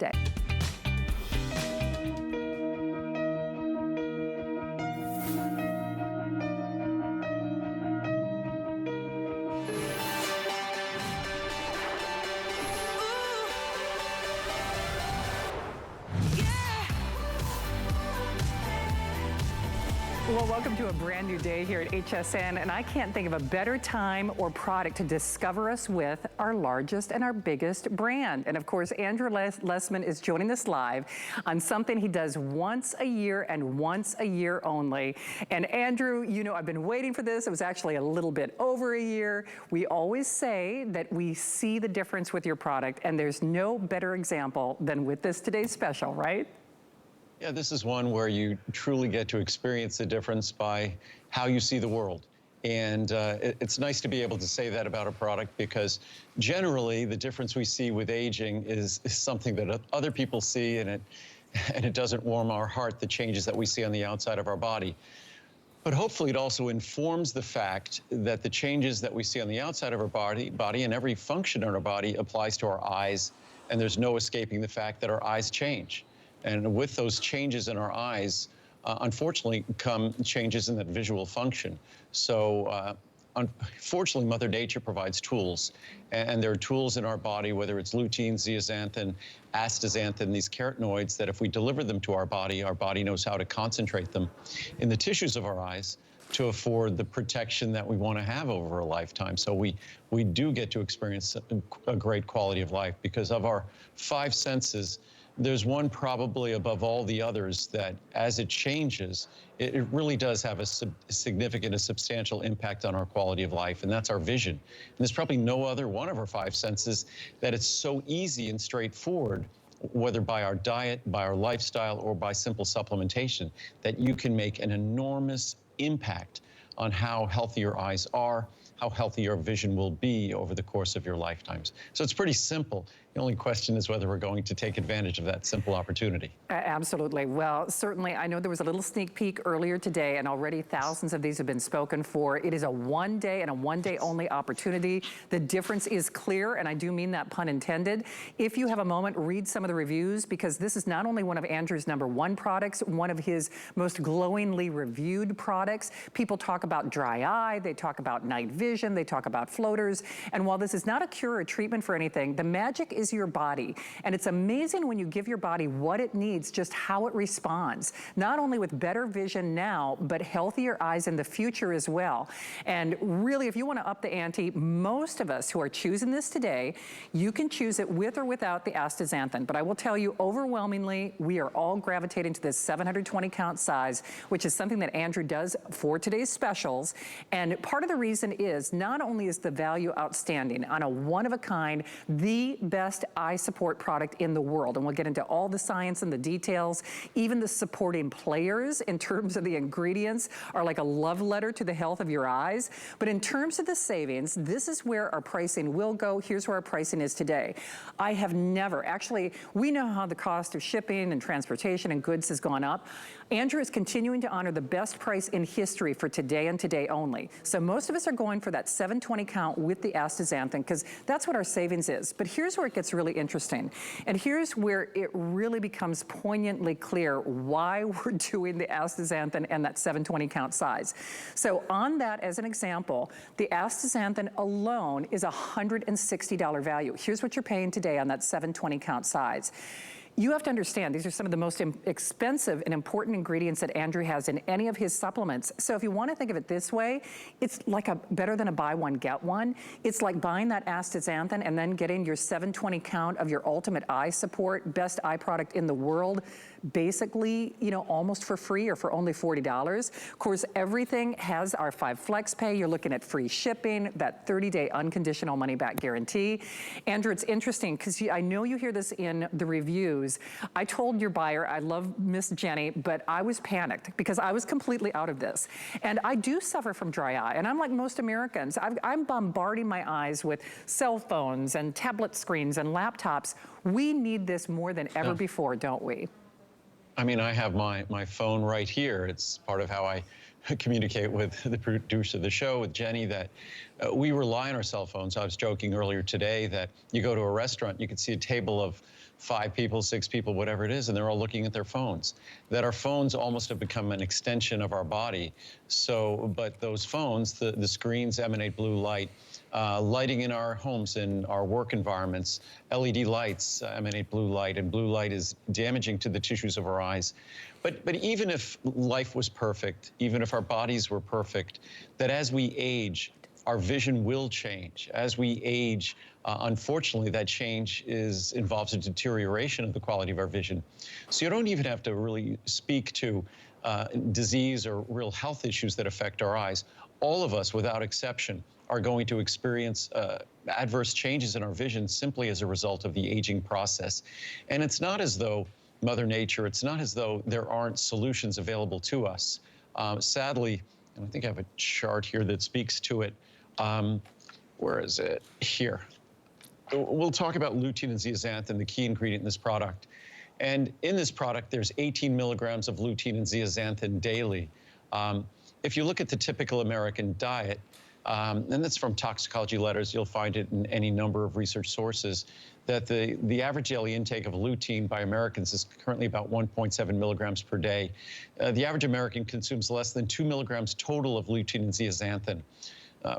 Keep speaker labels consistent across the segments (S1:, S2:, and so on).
S1: day. Well, welcome to a brand new day here at HSN, and I can't think of a better time or product to discover us with our largest and our biggest brand. And of course, Andrew Lessman is joining us live on something he does once a year and once a year only. And Andrew, you know, I've been waiting for this. It was actually a little bit over a year. We always say that we see the difference with your product, and there's no better example than with this today's special, right?
S2: Yeah, this is one where you truly get to experience the difference by how you see the world. And it's nice to be able to say that about a product, because generally the difference we see with aging is something that other people see, and it doesn't warm our heart, the changes that we see on the outside of our body. But hopefully it also informs the fact that the changes that we see on the outside of our body and every function in our body applies to our eyes, and there's no escaping the fact that our eyes change. And with those changes in our eyes, unfortunately, come changes in that visual function. So unfortunately, Mother Nature provides tools. And there are tools in our body, whether it's lutein, zeaxanthin, astaxanthin, these carotenoids, that if we deliver them to our body knows how to concentrate them in the tissues of our eyes to afford the protection that we want to have over a lifetime. So we do get to experience a great quality of life, because of our 5 senses, there's one probably above all the others that as it changes, it really does have a significant, a substantial impact on our quality of life, and that's our vision. And there's probably no other one of our 5 senses that it's so easy and straightforward, whether by our diet, by our lifestyle, or by simple supplementation, that you can make an enormous impact on how healthy your eyes are, how healthy your vision will be over the course of your lifetimes. So it's pretty simple. The only question is whether we're going to take advantage of that simple opportunity.
S1: Absolutely. Well, certainly, I know there was a little sneak peek earlier today, and already thousands of these have been spoken for. It is a one-day and a one-day only opportunity. The difference is clear, and I do mean that pun intended. If you have a moment, read some of the reviews, because this is not only one of Andrew's #1 products, one of his most glowingly reviewed products. People talk about dry eye, they talk about night vision, they talk about floaters, and while this is not a cure or treatment for anything, the magic is your body. And it's amazing when you give your body what it needs, just how it responds. Not only with better vision now, but healthier eyes in the future as well. And really, if you want to up the ante, most of us who are choosing this today, you can choose it with or without the astaxanthin. But I will tell you, overwhelmingly, we are all gravitating to this 720 count size, which is something that Andrew does for today's specials. And part of the reason is, not only is the value outstanding on a one-of-a-kind, the best eye support product in the world, and we'll get into all the science and the details, even the supporting players in terms of the ingredients are like a love letter to the health of your eyes. But in terms of the savings, this is where our pricing will go. Here's where our pricing is today. I have never, actually, we know how the cost of shipping and transportation and goods has gone up. Andrew is continuing to honor the best price in history for today and today only. So most of us are going for that 720 count with the astaxanthin, because that's what our savings is. But here's where it gets really interesting. And here's where it really becomes poignantly clear why we're doing the astaxanthin and that 720 count size. So on that, as an example, the astaxanthin alone is $160 value. Here's what you're paying today on that 720 count size. You have to understand, these are some of the most expensive and important ingredients that Andrew has in any of his supplements. So if you want to think of it this way, it's like better than a buy one, get one. It's like buying that astaxanthin and then getting your 720 count of your ultimate eye support, best eye product in the world, basically, you know, almost for free or for only $40. Of course, everything has our 5 flex pay. You're looking at free shipping, that 30-day unconditional money-back guarantee. Andrew, it's interesting because I know you hear this in the reviews. I told your buyer, I love Miss Jenny, but I was panicked because I was completely out of this. And I do suffer from dry eye, and I'm like most Americans. I'm bombarding my eyes with cell phones and tablet screens and laptops. We need this more than ever before, don't we?
S2: I mean, I have my phone right here. It's part of how I communicate with the producer of the show, with Jenny, that we rely on our cell phones. I was joking earlier today that you go to a restaurant, you can see a table of 5 people, 6 people, whatever it is, and they're all looking at their phones. That our phones almost have become an extension of our body. So, but those phones, the screens emanate blue light. Lighting in our homes, in our work environments, LED lights emanate blue light, and blue light is damaging to the tissues of our eyes. But even if life was perfect, even if our bodies were perfect, that as we age, our vision will change. As we age, unfortunately, that change involves a deterioration of the quality of our vision. So you don't even have to really speak to disease or real health issues that affect our eyes. All of us, without exception, are going to experience adverse changes in our vision simply as a result of the aging process. And it's not as though Mother Nature, it's not as though there aren't solutions available to us. Sadly, and I think I have a chart here that speaks to it. Where is it? Here. We'll talk about lutein and zeaxanthin, the key ingredient in this product. And in this product, there's 18 milligrams of lutein and zeaxanthin daily. If you look at the typical American diet, and that's from Toxicology Letters, you'll find it in any number of research sources, that the average daily intake of lutein by Americans is currently about 1.7 milligrams per day. The average American consumes less than 2 milligrams total of lutein and zeaxanthin.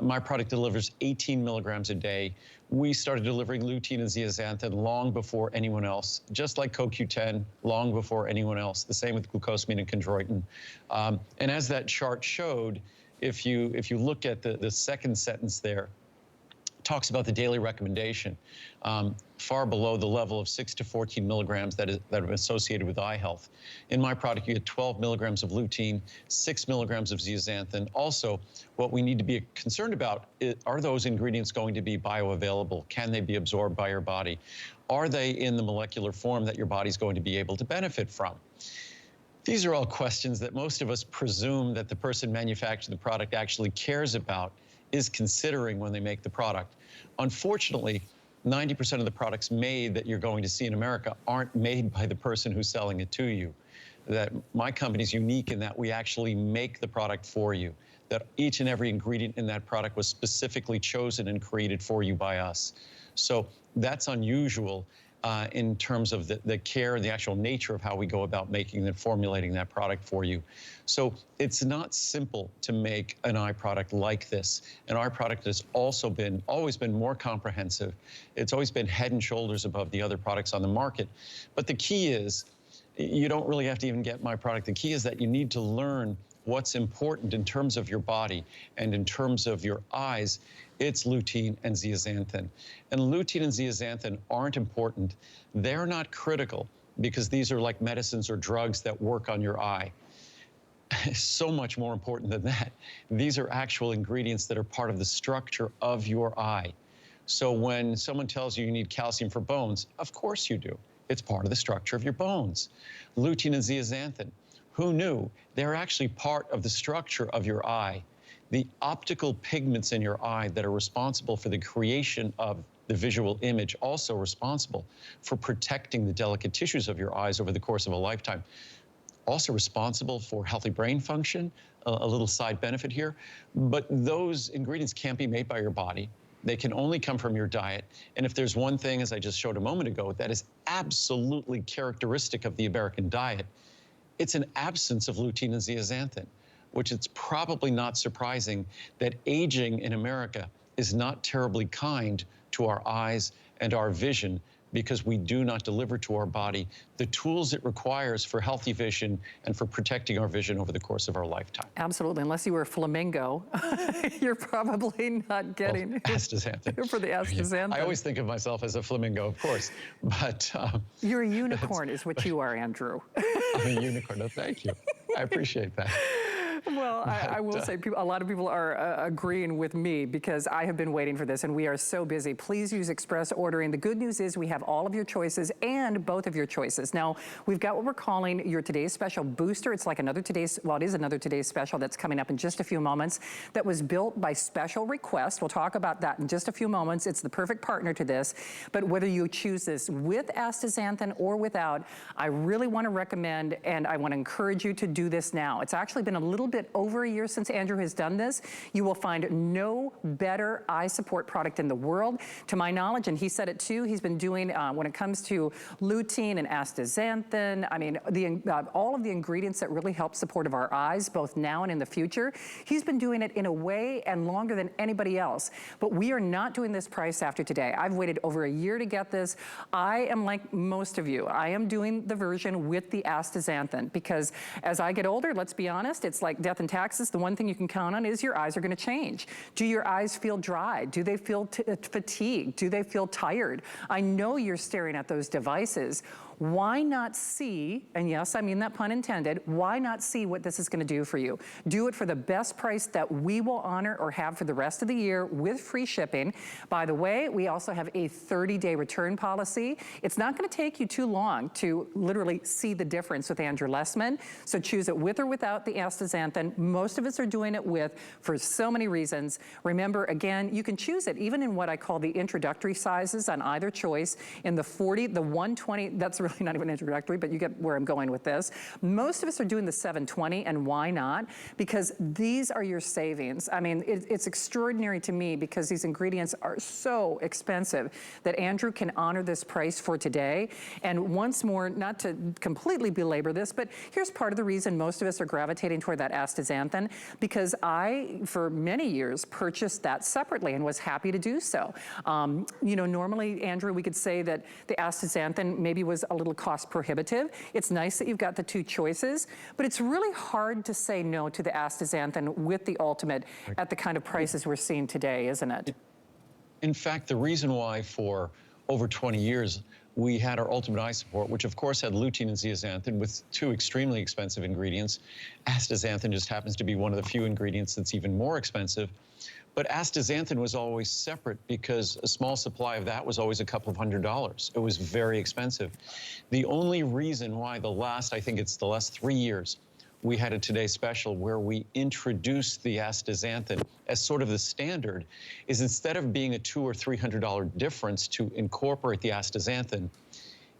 S2: My product delivers 18 milligrams a day. We started delivering lutein and zeaxanthin long before anyone else, just like CoQ10, long before anyone else. The same with glucosamine and chondroitin. And as that chart showed, if you look at the second sentence there, talks about the daily recommendation, far below the level of 6 to 14 milligrams that are associated with eye health. In my product, you get 12 milligrams of lutein, 6 milligrams of zeaxanthin. Also, what we need to be concerned about are those ingredients going to be bioavailable? Can they be absorbed by your body? Are they in the molecular form that your body's going to be able to benefit from? These are all questions that most of us presume that the person manufacturing the product actually cares about, is considering when they make the product. Unfortunately, 90% of the products made that you're going to see in America aren't made by the person who's selling it to you. That my company is unique in that we actually make the product for you, that each and every ingredient in that product was specifically chosen and created for you by us. So that's unusual in terms of the care and the actual nature of how we go about making and formulating that product for you. So it's not simple to make an eye product like this. And our product has also always been more comprehensive. It's always been head and shoulders above the other products on the market. But the key is, you don't really have to even get my product. The key is that you need to learn what's important in terms of your body and in terms of your eyes. It's lutein and zeaxanthin. And lutein and zeaxanthin aren't important. They're not critical because these are like medicines or drugs that work on your eye. So much more important than that. These are actual ingredients that are part of the structure of your eye. So when someone tells you you need calcium for bones, of course you do. It's part of the structure of your bones. Lutein and zeaxanthin, who knew? They're actually part of the structure of your eye. The optical pigments in your eye that are responsible for the creation of the visual image, also responsible for protecting the delicate tissues of your eyes over the course of a lifetime. Also responsible for healthy brain function, a little side benefit here. But those ingredients can't be made by your body. They can only come from your diet. And if there's one thing, as I just showed a moment ago, that is absolutely characteristic of the American diet, it's an absence of lutein and zeaxanthin, which it's probably not surprising that aging in America is not terribly kind to our eyes and our vision, because we do not deliver to our body the tools it requires for healthy vision and for protecting our vision over the course of our lifetime.
S1: Absolutely. Unless you were a flamingo, you're probably not getting
S2: Astaxanthin.
S1: for the astaxanthin.
S2: I always think of myself as a flamingo, of course, but
S1: you're a unicorn is what you are, Andrew.
S2: I'm a unicorn. No, thank you. I appreciate that.
S1: Well, I will say a lot of people are agreeing with me because I have been waiting for this and we are so busy. Please use express ordering. The good news is we have all of your choices and both of your choices. Now, we've got what we're calling your Today's Special Booster. It's like another Today's, well, it is another Today's Special that's coming up in just a few moments that was built by special request. We'll talk about that in just a few moments. It's the perfect partner to this. But whether you choose this with astaxanthin or without, I really want to recommend and I want to encourage you to do this now. It's actually been a little bit over a year since Andrew has done this. You will find no better eye support product in the world. To my knowledge, and he said it too, he's been doing, when it comes to lutein and astaxanthin, I mean, all of the ingredients that really help support of our eyes, both now and in the future, he's been doing it in a way and longer than anybody else. But we are not doing this price after today. I've waited over a year to get this. I am like most of you. I am doing the version with the astaxanthin because as I get older, let's be honest, it's like death and taxes. The one thing you can count on is your eyes are gonna change. Do your eyes feel dry? Do they feel fatigued? Do they feel tired? I know you're staring at those devices. Why not see, and yes, I mean that pun intended, why not see what this is gonna do for you? Do it for the best price that we will honor or have for the rest of the year with free shipping. By the way, we also have a 30-day return policy. It's not gonna take you too long to literally see the difference with Andrew Lessman, so choose it with or without the astaxanthin. Most of us are doing it with for so many reasons. Remember, again, you can choose it even in what I call the introductory sizes on either choice. In the 40, the 120, that's really not even introductory, but you get where I'm going with this. Most of us are doing the 720, and why not? Because these are your savings. I mean, it's extraordinary to me because these ingredients are so expensive that Andrew can honor this price for today. And once more, not to completely belabor this, but here's part of the reason most of us are gravitating toward that astaxanthin, because I, for many years, purchased that separately and was happy to do so. You know, normally, Andrew, we could say that the astaxanthin maybe was a little cost prohibitive. It's nice that you've got the two choices, but it's really hard to say no to the astaxanthin with the ultimate at the kind of prices we're seeing today, isn't it?
S2: In fact, the reason why for over 20 years we had our Ultimate Eye Support, which of course had lutein and zeaxanthin with two extremely expensive ingredients. Astaxanthin just happens to be one of the few ingredients that's even more expensive. But astaxanthin was always separate because a small supply of that was always a couple of $100s. It was very expensive. The only reason why I think it's the last 3 years, we had a Today Special where we introduced the astaxanthin as sort of the standard, is instead of being a $200 or $300 difference to incorporate the astaxanthin,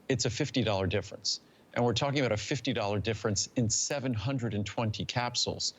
S2: it's a $50 difference. And we're talking about a $50 difference in 720 capsules.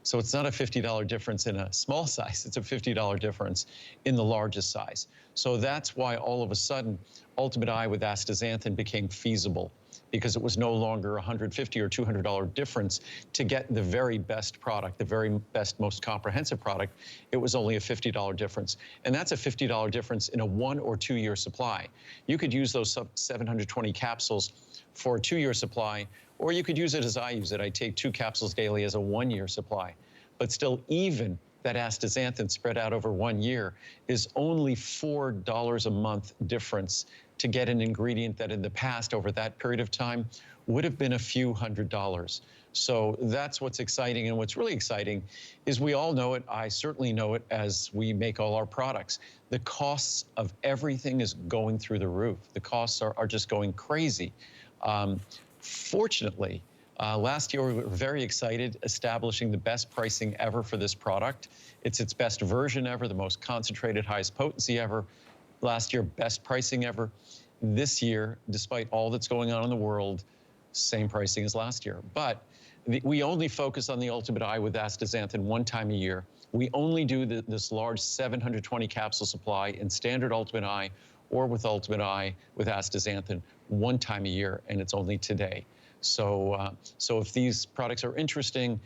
S2: So it's not a $50 difference in a small size, it's a $50 difference in the largest size. So that's why all of a sudden, Ultimate Eye with astaxanthin became feasible, because it was no longer a $150 or $200 difference to get the very best product, the very best, most comprehensive product. It was only a $50 difference. And that's a $50 difference in a 1 or 2 year supply. You could use those 720 capsules for a 2-year supply, or you could use it as I use it. I take 2 capsules daily as a 1-year supply. But still, even that astaxanthin spread out over 1 year is only $4 a month difference to get an ingredient that in the past, over that period of time, would have been a few $100s. So that's what's exciting. And what's really exciting is we all know it. I certainly know it as we make all our products. The costs of everything is going through the roof. The costs are just going crazy. Fortunately, last year we were very excited, establishing the best pricing ever for this product. It's its best version ever, the most concentrated, highest potency ever. Last year, best pricing ever. This year, despite all that's going on in the world, same pricing as last year. But we only focus on the Ultimate Eye with astaxanthin 1 time a year. We only do this large 720 capsule supply in standard Ultimate Eye or with Ultimate Eye with astaxanthin 1 time a year, and it's only today. So if these products are interesting,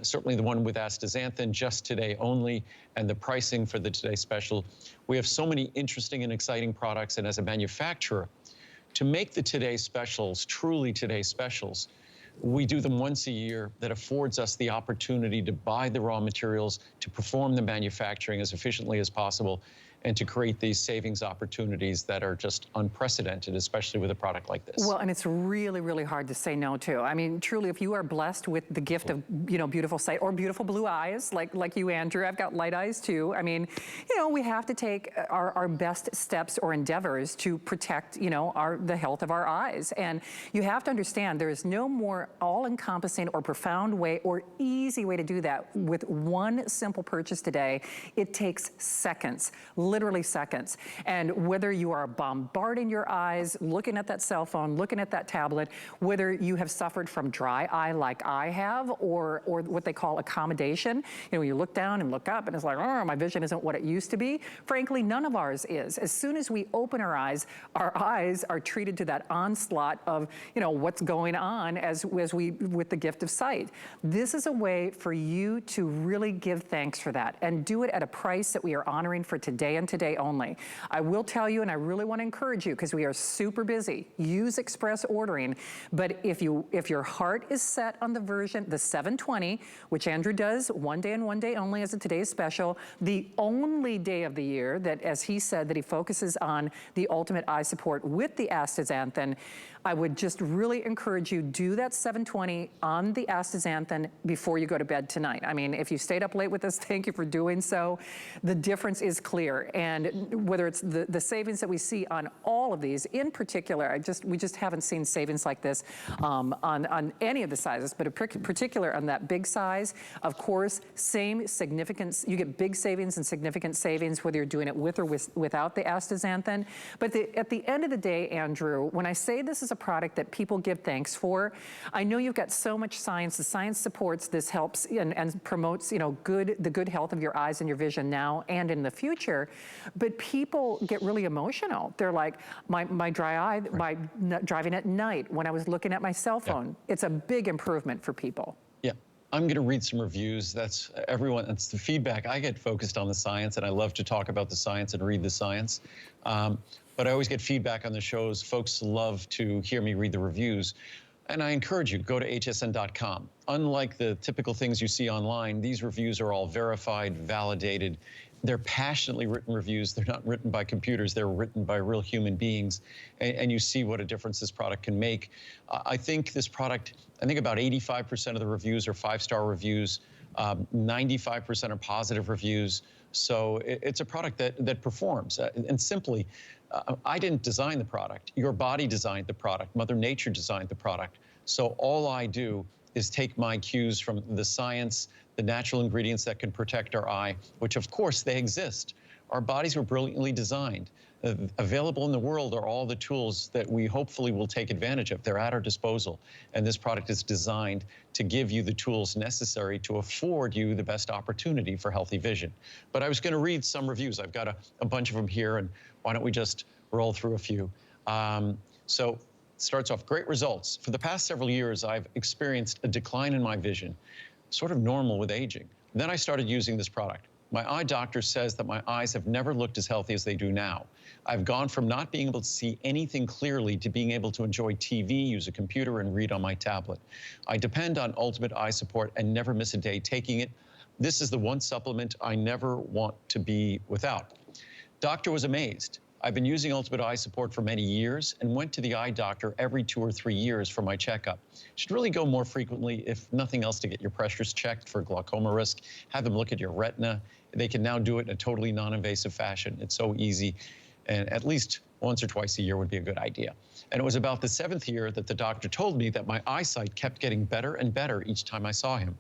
S2: certainly the one with astaxanthin just today only, and the pricing for the Today Special. We have so many interesting and exciting products, and as a manufacturer, to make the Today Specials truly Today Specials, we do them once a year. That affords us the opportunity to buy the raw materials, to perform the manufacturing as efficiently as possible, and to create these savings opportunities that are just unprecedented, especially with a product like this.
S1: Well, and it's really, really hard to say no to. I mean, truly, if you are blessed with the gift of, you know, beautiful sight or beautiful blue eyes, like you, Andrew, I've got light eyes too. I mean, you know, we have to take our best steps or endeavors to protect, you know, the health of our eyes. And you have to understand there is no more all-encompassing or profound way or easy way to do that with one simple purchase today. It takes seconds, literally seconds. And whether you are bombarding your eyes, looking at that cell phone, looking at that tablet, whether you have suffered from dry eye like I have, or what they call accommodation, you know, you look down and look up and it's like, oh, my vision isn't what it used to be. Frankly, none of ours is. As soon as we open our eyes are treated to that onslaught of, you know, what's going on as we, with the gift of sight. This is a way for you to really give thanks for that and do it at a price that we are honoring for today and today only. I will tell you, and I really want to encourage you, because we are super busy, use express ordering. But if your heart is set on the version, the 720, which Andrew does one day and one day only as a today's special, the only day of the year that, as he said, that he focuses on the ultimate eye support with the Astaxanthin, I would just really encourage you, do that 720 on the Astaxanthin before you go to bed tonight. I mean, if you stayed up late with us, thank you for doing so. The difference is clear. And whether it's the savings that we see on all of these, in particular, we just haven't seen savings like this on any of the sizes, but in particular on that big size. Of course, same significance, you get big savings and significant savings whether you're doing it with or without the Astaxanthin. But at the end of the day, Andrew, when I say this is a product that people give thanks for, I know you've got so much science. The science supports this, helps and promotes, you know, the good health of your eyes and your vision now and in the future. But people get really emotional. They're like, my dry eye, by driving at night when I was looking at my cell phone. Yeah. It's a big improvement for people.
S2: Yeah. I'm going to read some reviews. That's the feedback. I get focused on the science, and I love to talk about the science and read the science. But I always get feedback on the shows. Folks love to hear me read the reviews. And I encourage you, go to hsn.com. Unlike the typical things you see online, these reviews are all verified, validated. They're passionately written reviews. They're not written by computers. They're written by real human beings. And you see what a difference this product can make. I think this product, I think about 85% of the reviews are 5-star reviews. 95% are positive reviews. So it's a product that performs. And simply, I didn't design the product. Your body designed the product. Mother Nature designed the product. So all I do is take my cues from the science, the natural ingredients that can protect our eye, which of course they exist. Our bodies were brilliantly designed. Available in the world are all the tools that we hopefully will take advantage of. They're at our disposal. And this product is designed to give you the tools necessary to afford you the best opportunity for healthy vision. But I was going to read some reviews. I've got a bunch of them here, and why don't we just roll through a few. So it starts off, great results. For the past several years, I've experienced a decline in my vision, sort of normal with aging. Then I started using this product. My eye doctor says that my eyes have never looked as healthy as they do now. I've gone from not being able to see anything clearly to being able to enjoy TV, use a computer, and read on my tablet. I depend on Ultimate Eye Support and never miss a day taking it. This is the one supplement I never want to be without. Doctor was amazed. I've been using Ultimate Eye Support for many years and went to the eye doctor every 2 or 3 years for my checkup. Should really go more frequently, if nothing else, to get your pressures checked for glaucoma risk. Have them look at your retina. They can now do it in a totally non-invasive fashion. It's so easy. And at least once or twice a year would be a good idea. And it was about the 7th year that the doctor told me that my eyesight kept getting better and better each time I saw him.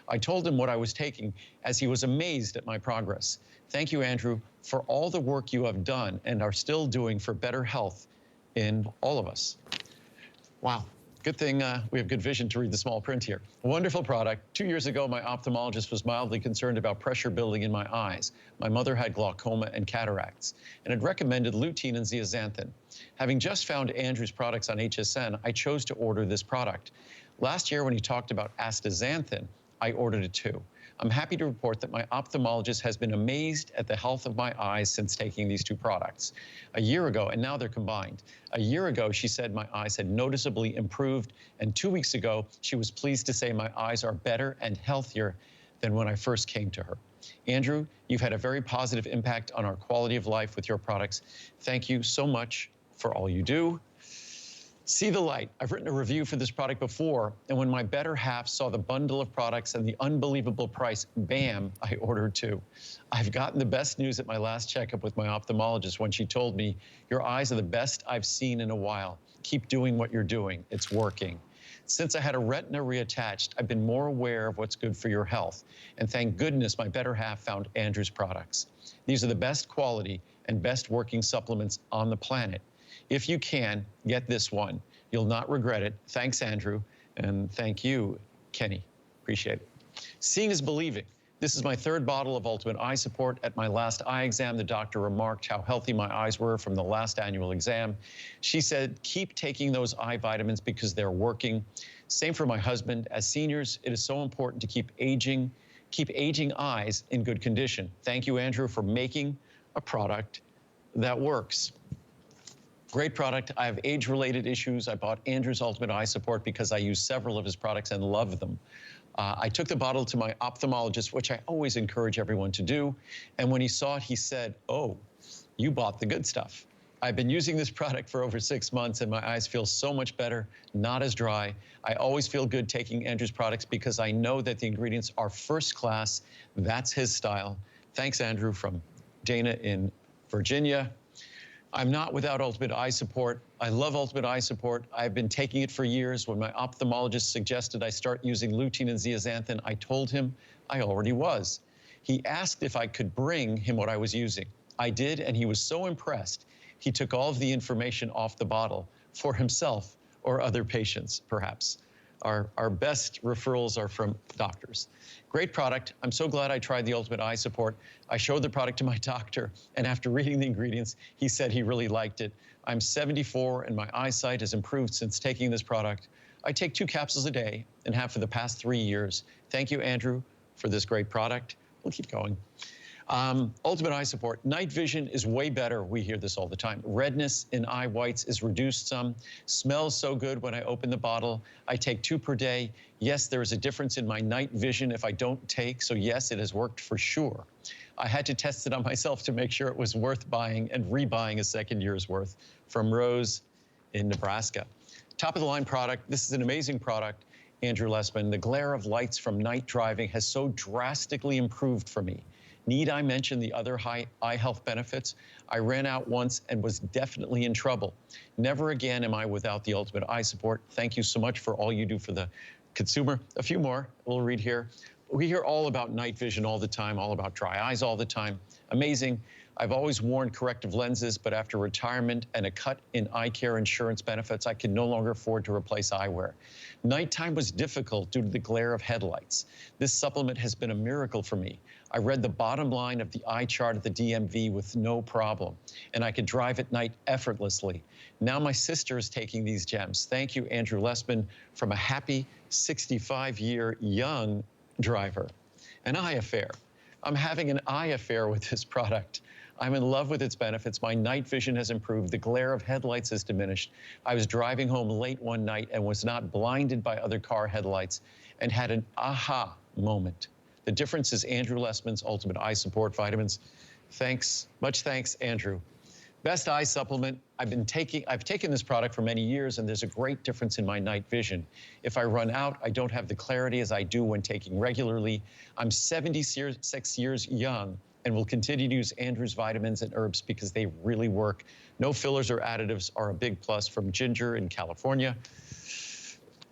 S2: I told him what I was taking, as he was amazed at my progress. Thank you, Andrew, for all the work you have done and are still doing for better health in all of us. Wow. Good thing we have good vision to read the small print here. Wonderful product. 2 years ago, my ophthalmologist was mildly concerned about pressure building in my eyes. My mother had glaucoma and cataracts and had recommended Lutein and Zeaxanthin. Having just found Andrew's products on HSN, I chose to order this product. Last year, when he talked about Astaxanthin, I ordered it too. I'm happy to report that my ophthalmologist has been amazed at the health of my eyes since taking these 2 products. A year ago, and now they're combined. A year ago, she said my eyes had noticeably improved, and 2 weeks ago, she was pleased to say my eyes are better and healthier than when I first came to her. Andrew, you've had a very positive impact on our quality of life with your products. Thank you so much for all you do. See the light. I've written a review for this product before, and when my better half saw the bundle of products and the unbelievable price, bam, I ordered 2. I've gotten the best news at my last checkup with my ophthalmologist when she told me, your eyes are the best I've seen in a while. Keep doing what you're doing. It's working. Since I had a retina reattached, I've been more aware of what's good for your health. And thank goodness my better half found Andrew's products. These are the best quality and best working supplements on the planet. If you can, get this one. You'll not regret it. Thanks, Andrew, and thank you, Kenny. Appreciate it. Seeing is believing. This is my third bottle of Ultimate Eye Support. At my last eye exam, the doctor remarked how healthy my eyes were from the last annual exam. She said, keep taking those eye vitamins because they're working. Same for my husband. As seniors, it is so important to keep aging eyes in good condition. Thank you, Andrew, for making a product that works. Great product. I have age-related issues. I bought Andrew's Ultimate Eye Support because I use several of his products and love them. I took the bottle to my ophthalmologist, which I always encourage everyone to do. And when he saw it, he said, oh, you bought the good stuff. I've been using this product for over 6 months and my eyes feel so much better, not as dry. I always feel good taking Andrew's products because I know that the ingredients are first class. That's his style. Thanks, Andrew, from Dana in Virginia. I'm not without Ultimate Eye Support. I love Ultimate Eye Support. I've been taking it for years. When my ophthalmologist suggested I start using Lutein and Zeaxanthin, I told him I already was. He asked if I could bring him what I was using. I did, and he was so impressed, he took all of the information off the bottle for himself or other patients, perhaps. Our best referrals are from doctors. Great product. I'm so glad I tried the Ultimate Eye Support. I showed the product to my doctor, and after reading the ingredients, he said he really liked it. I'm 74, and my eyesight has improved since taking this product. I take 2 capsules a day and have for the past 3 years. Thank you, Andrew, for this great product. We'll keep going. Ultimate Eye Support. Night vision is way better. We hear this all the time. Redness in eye whites is reduced some. Smells so good when I open the bottle. I take 2 per day. Yes, there is a difference in my night vision if I don't take, so yes, it has worked for sure. I had to test it on myself to make sure it was worth buying and rebuying a second year's worth. From Rose in Nebraska. Top of the line product. This is an amazing product. Andrew Lessman, the glare of lights from night driving has so drastically improved for me. Need I mention the other high eye health benefits? I ran out once and was definitely in trouble. Never again am I without the Ultimate Eye Support. Thank you so much for all you do for the consumer. A few more we'll read here. We hear all about night vision all the time, all about dry eyes all the time. Amazing. I've always worn corrective lenses, but after retirement and a cut in eye care insurance benefits, I could no longer afford to replace eyewear. Nighttime was difficult due to the glare of headlights. This supplement has been a miracle for me. I read the bottom line of the eye chart at the DMV with no problem, and I could drive at night effortlessly. Now my sister is taking these gems. Thank you, Andrew Lessman, from a happy 65-year young driver. An eye affair. I'm having an eye affair with this product. I'm in love with its benefits. My night vision has improved. The glare of headlights has diminished. I was driving home late one night and was not blinded by other car headlights and had an aha moment. The difference is Andrew Lessman's Ultimate Eye Support vitamins. Thanks, much thanks, Andrew. Best eye supplement. I've taken this product for many years, and there's a great difference in my night vision. If I run out, I don't have the clarity as I do when taking regularly. I'm 76 years young and will continue to use Andrew's vitamins and herbs because they really work. No fillers or additives are a big plus. From Ginger in California.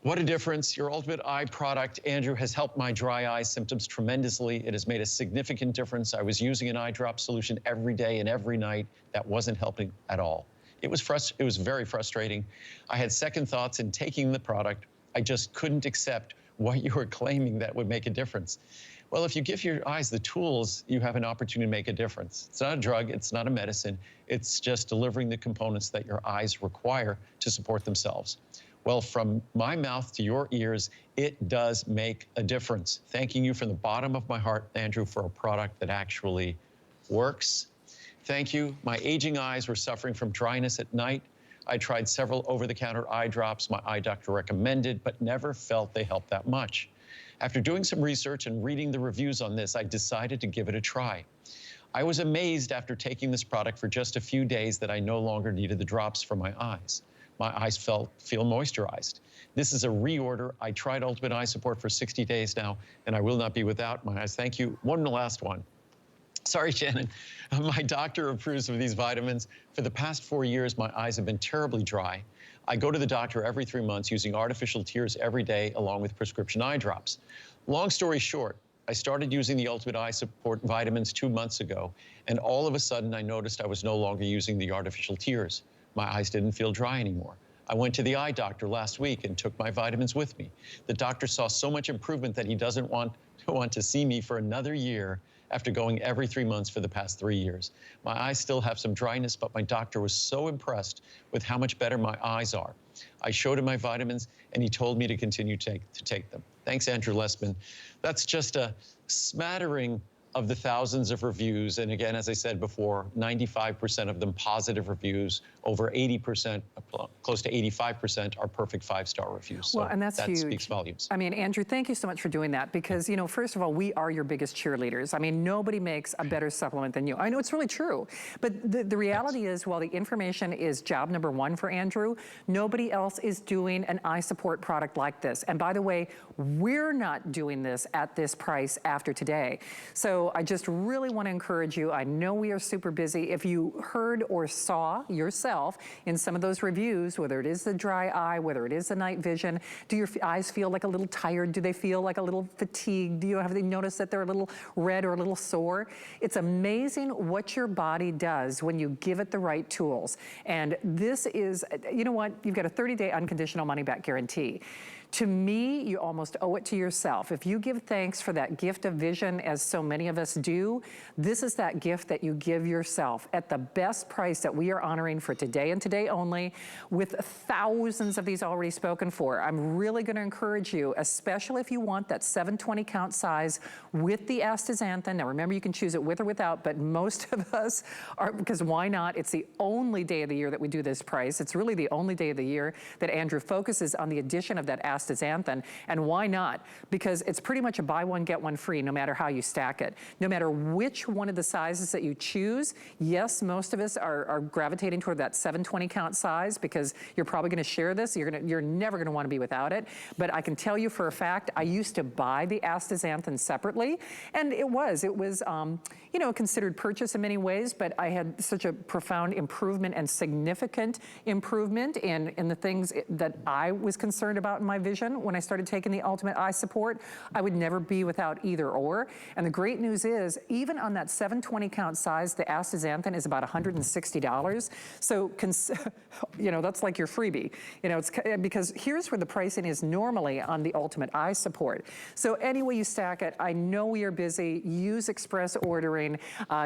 S2: What a difference. Your Ultimate Eye product, Andrew, has helped my dry eye symptoms tremendously. It has made a significant difference. I was using an eye drop solution every day and every night. That wasn't helping at all. It was very frustrating. I had second thoughts in taking the product. I just couldn't accept what you were claiming that would make a difference. Well, if you give your eyes the tools, you have an opportunity to make a difference. It's not a drug, it's not a medicine, it's just delivering the components that your eyes require to support themselves. Well, from my mouth to your ears, it does make a difference. Thanking you from the bottom of my heart, Andrew, for a product that actually works. Thank you. My aging eyes were suffering from dryness at night. I tried several over-the-counter eye drops my eye doctor recommended, but never felt they helped that much. After doing some research and reading the reviews on this, I decided to give it a try. I was amazed after taking this product for just a few days that I no longer needed the drops for my eyes. My eyes feel moisturized. This is a reorder. I tried Ultimate Eye Support for 60 days now, and I will not be without my eyes. Thank you. One last one. Sorry, Shannon. My doctor approves of these vitamins. For the past 4 years, my eyes have been terribly dry. I go to the doctor every 3 months using artificial tears every day along with prescription eye drops. Long story short, I started using the Ultimate Eye Support vitamins 2 months ago, and all of a sudden I noticed I was no longer using the artificial tears. My eyes didn't feel dry anymore. I went to the eye doctor last week and took my vitamins with me. The doctor saw so much improvement that he doesn't want to see me for another year after going every 3 months for the past 3 years. My eyes still have some dryness, but my doctor was so impressed with how much better my eyes are. I showed him my vitamins, and he told me to continue to take them. Thanks, Andrew Lessman. That's just a smattering of the thousands of reviews. And again, as I said before, 95% of them positive reviews, over 80%, close to 85% are perfect 5-star reviews. So
S1: well, and that's
S2: that
S1: huge.
S2: Speaks volumes.
S1: I mean, Andrew, thank you so much for doing that because, you know, first of all, we are your biggest cheerleaders. I mean, nobody makes a better supplement than you. I know it's really true, but the reality is, while the information is job number one for Andrew, nobody else is doing an eye support product like this. And by the way, we're not doing this at this price after today. So I just really want to encourage you. I know we are super busy. If you heard or saw yourself in some of those reviews, whether it is the dry eye, whether it is the night vision, do your eyes feel like a little tired? Do they feel like a little fatigued? Have they noticed that they're a little red or a little sore? It's amazing what your body does when you give it the right tools. And this is, you know what? You've got a 30-day unconditional money-back guarantee. To me, you almost owe it to yourself. If you give thanks for that gift of vision, as so many of us do, this is that gift that you give yourself at the best price that we are honoring for today and today only, with thousands of these already spoken for. I'm really gonna encourage you, especially if you want that 720 count size with the Astaxanthin. Now remember, you can choose it with or without, but most of us are, because why not? It's the only day of the year that we do this price. It's really the only day of the year that Andrew focuses on the addition of that Astaxanthin. And why not? Because it's pretty much a buy one, get one free, no matter how you stack it. No matter which one of the sizes that you choose, yes, most of us are gravitating toward that 720 count size because you're probably gonna share this. You're never gonna wanna be without it. But I can tell you for a fact, I used to buy the Astaxanthin separately, and it was you know, a considered purchase in many ways, but I had such a profound improvement and significant improvement in the things that I was concerned about in my vision when I started taking the Ultimate Eye Support. I would never be without either or. And the great news is, even on that 720 count size, the Astaxanthin is about $160. So, you know, that's like your freebie. You know, it's because here's where the pricing is normally on the Ultimate Eye Support. So any way you stack it, I know we are busy. Use express ordering.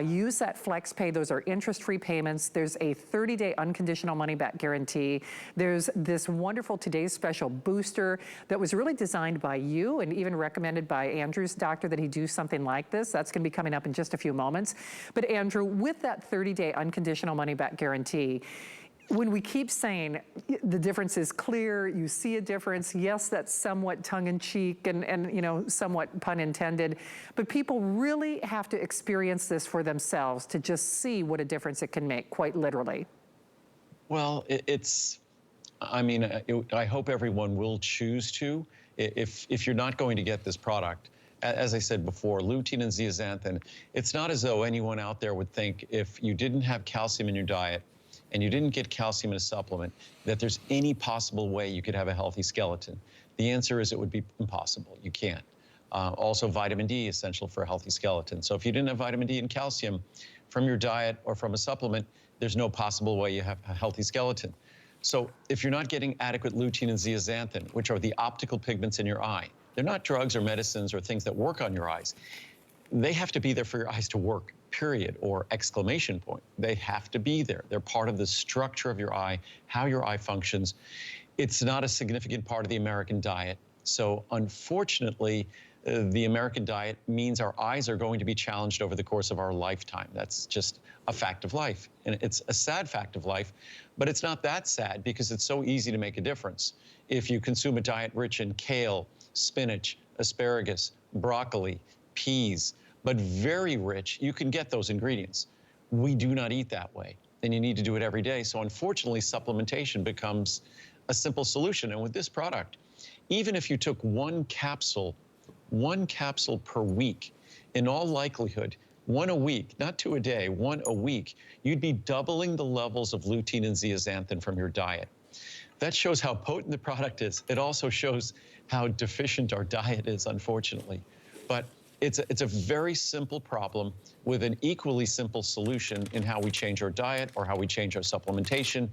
S1: Use that flex pay. Those are interest-free payments. There's a 30-day unconditional money-back guarantee. There's this wonderful Today's Special booster that was really designed by you and even recommended by Andrew's doctor that he do something like this. That's going to be coming up in just a few moments. But Andrew, with that 30-day unconditional money-back guarantee, when we keep saying the difference is clear, you see a difference, yes, that's somewhat tongue-in-cheek and you know, somewhat pun intended, but people really have to experience this for themselves to just see what a difference it can make, quite literally.
S2: Well, I mean, I hope everyone will choose to. If you're not going to get this product, as I said before, lutein and zeaxanthin, it's not as though anyone out there would think if you didn't have calcium in your diet and you didn't get calcium in a supplement, that there's any possible way you could have a healthy skeleton. The answer is it would be impossible. You can't. Also, vitamin D is essential for a healthy skeleton. So if you didn't have vitamin D and calcium from your diet or from a supplement, there's no possible way you have a healthy skeleton. So if you're not getting adequate lutein and zeaxanthin, which are the optical pigments in your eye, they're not drugs or medicines or things that work on your eyes. They have to be there for your eyes to work, period, or exclamation point. They have to be there. They're part of the structure of your eye, how your eye functions. It's not a significant part of the American diet. So unfortunately, the American diet means our eyes are going to be challenged over the course of our lifetime. That's just a fact of life. And it's a sad fact of life, but it's not that sad because it's so easy to make a difference. If you consume a diet rich in kale, spinach, asparagus, broccoli, peas, but very rich, you can get those ingredients. We do not eat that way, and you need to do it every day. So unfortunately, supplementation becomes a simple solution. And with this product, even if you took one capsule per week, in all likelihood, one a week, not two a day, one a week, you'd be doubling the levels of lutein and zeaxanthin from your diet. That shows how potent the product is. It also shows how deficient our diet is, unfortunately. But It's a very simple problem with an equally simple solution in how we change our diet or how we change our supplementation.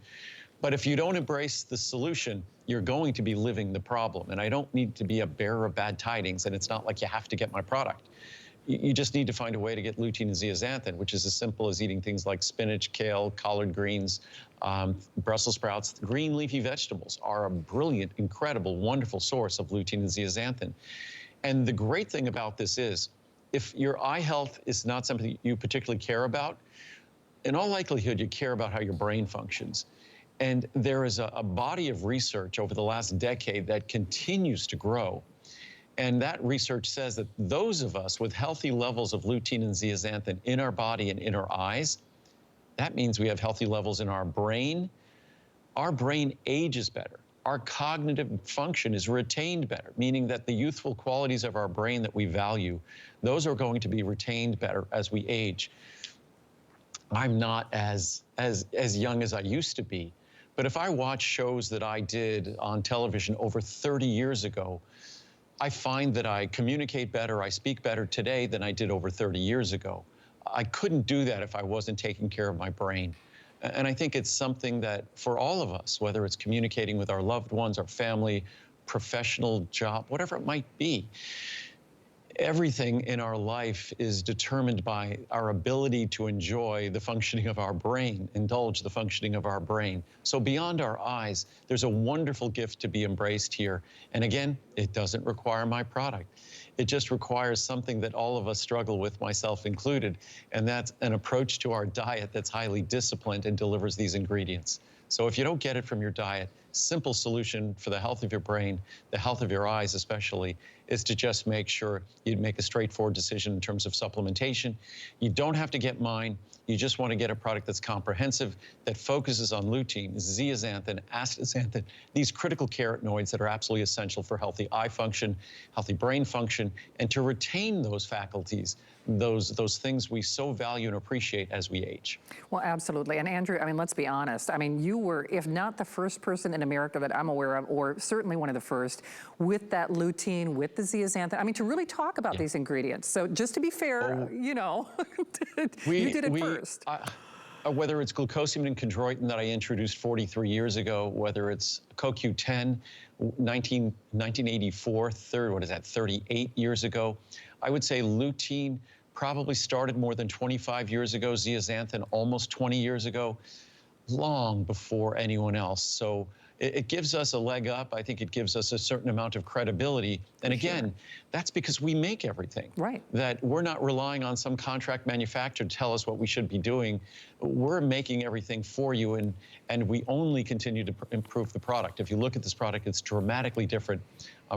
S2: But if you don't embrace the solution, you're going to be living the problem. And I don't need to be a bearer of bad tidings, and it's not like you have to get my product. You just need to find a way to get lutein and zeaxanthin, which is as simple as eating things like spinach, kale, collard greens, Brussels sprouts. Green leafy vegetables are a brilliant, incredible, wonderful source of lutein and zeaxanthin. And the great thing about this is, if your eye health is not something you particularly care about, in all likelihood, you care about how your brain functions. And there is a body of research over the last decade that continues to grow. And that research says that those of us with healthy levels of lutein and zeaxanthin in our body and in our eyes, that means we have healthy levels in our brain. Our brain ages better. Our cognitive function is retained better, meaning that the youthful qualities of our brain that we value, those are going to be retained better as we age. I'm not as young as I used to be, but if I watch shows that I did on television over 30 years ago, I find that I communicate better, I speak better today than I did over 30 years ago. I couldn't do that if I wasn't taking care of my brain. And I think it's something that for all of us, whether it's communicating with our loved ones, our family, professional job, whatever it might be, everything in our life is determined by our ability to enjoy the functioning of our brain, indulge the functioning of our brain. So beyond our eyes, there's a wonderful gift to be embraced here. And again, it doesn't require my product. It just requires something that all of us struggle with, myself included, and that's an approach to our diet that's highly disciplined and delivers these ingredients. So if you don't get it from your diet, simple solution for the health of your brain, the health of your eyes especially, is to just make sure you make a straightforward decision in terms of supplementation. You don't have to get mine. You just want to get a product that's comprehensive, that focuses on lutein, zeaxanthin, astaxanthin, these critical carotenoids that are absolutely essential for healthy eye function, healthy brain function, and to retain those faculties, those things we so value and appreciate as we age.
S1: Well, absolutely. And Andrew, I mean, let's be honest. I mean, you were, if not the first person in America that I'm aware of, or certainly one of the first, with that lutein, with the zeaxanthin, I mean, to really talk about these ingredients. So just to be fair, you know, you did it first.
S2: Whether it's glucosamine and chondroitin that I introduced 43 years ago, whether it's CoQ10, 1984, 38 years ago, I would say lutein probably started more than 25 years ago, zeaxanthin almost 20 years ago, long before anyone else. So it gives us a leg up. I think it gives us a certain amount of credibility. And again, that's because we make everything.
S1: Right.
S2: That we're not relying on some contract manufacturer to tell us what we should be doing. We're making everything for you, and we only continue to improve the product. If you look at this product, it's dramatically different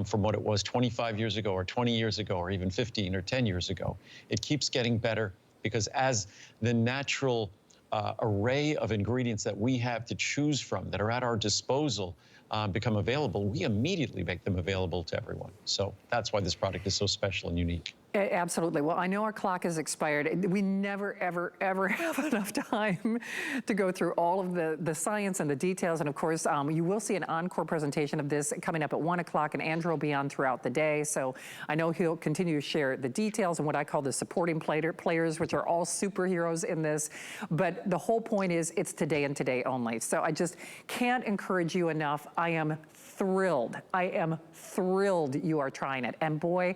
S2: from what it was 25 years ago or 20 years ago or even 15 or 10 years ago. It keeps getting better because as the natural array of ingredients that we have to choose from that are at our disposal become available, we immediately make them available to everyone. So that's why this product is so special and unique.
S1: Absolutely. Well, I know our clock has expired. We never, ever, ever have enough time to go through all of the science and the details. And of course, you will see an encore presentation of this coming up at 1 o'clock, and Andrew will be on throughout the day. So I know he'll continue to share the details and what I call the supporting players, which are all superheroes in this. But the whole point is it's today and today only. So I just can't encourage you enough. I am thrilled. I am thrilled you are trying it. And boy,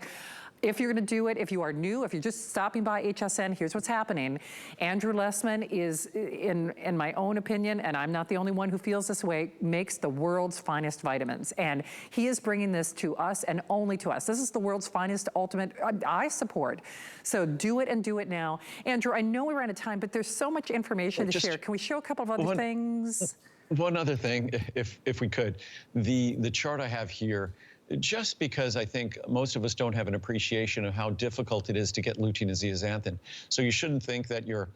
S1: if you're gonna do it, if you are new, if you're just stopping by HSN, here's what's happening. Andrew Lessman is, in my own opinion, and I'm not the only one who feels this way, makes the world's finest vitamins. And he is bringing this to us and only to us. This is the world's finest ultimate eye support. So do it and do it now. Andrew, I know we're out of time, but there's so much information to share. Can we show a couple of other things?
S2: One other thing, if we could. The chart I have here, just because I think most of us don't have an appreciation of how difficult it is to get lutein and zeaxanthin. So you shouldn't think that you're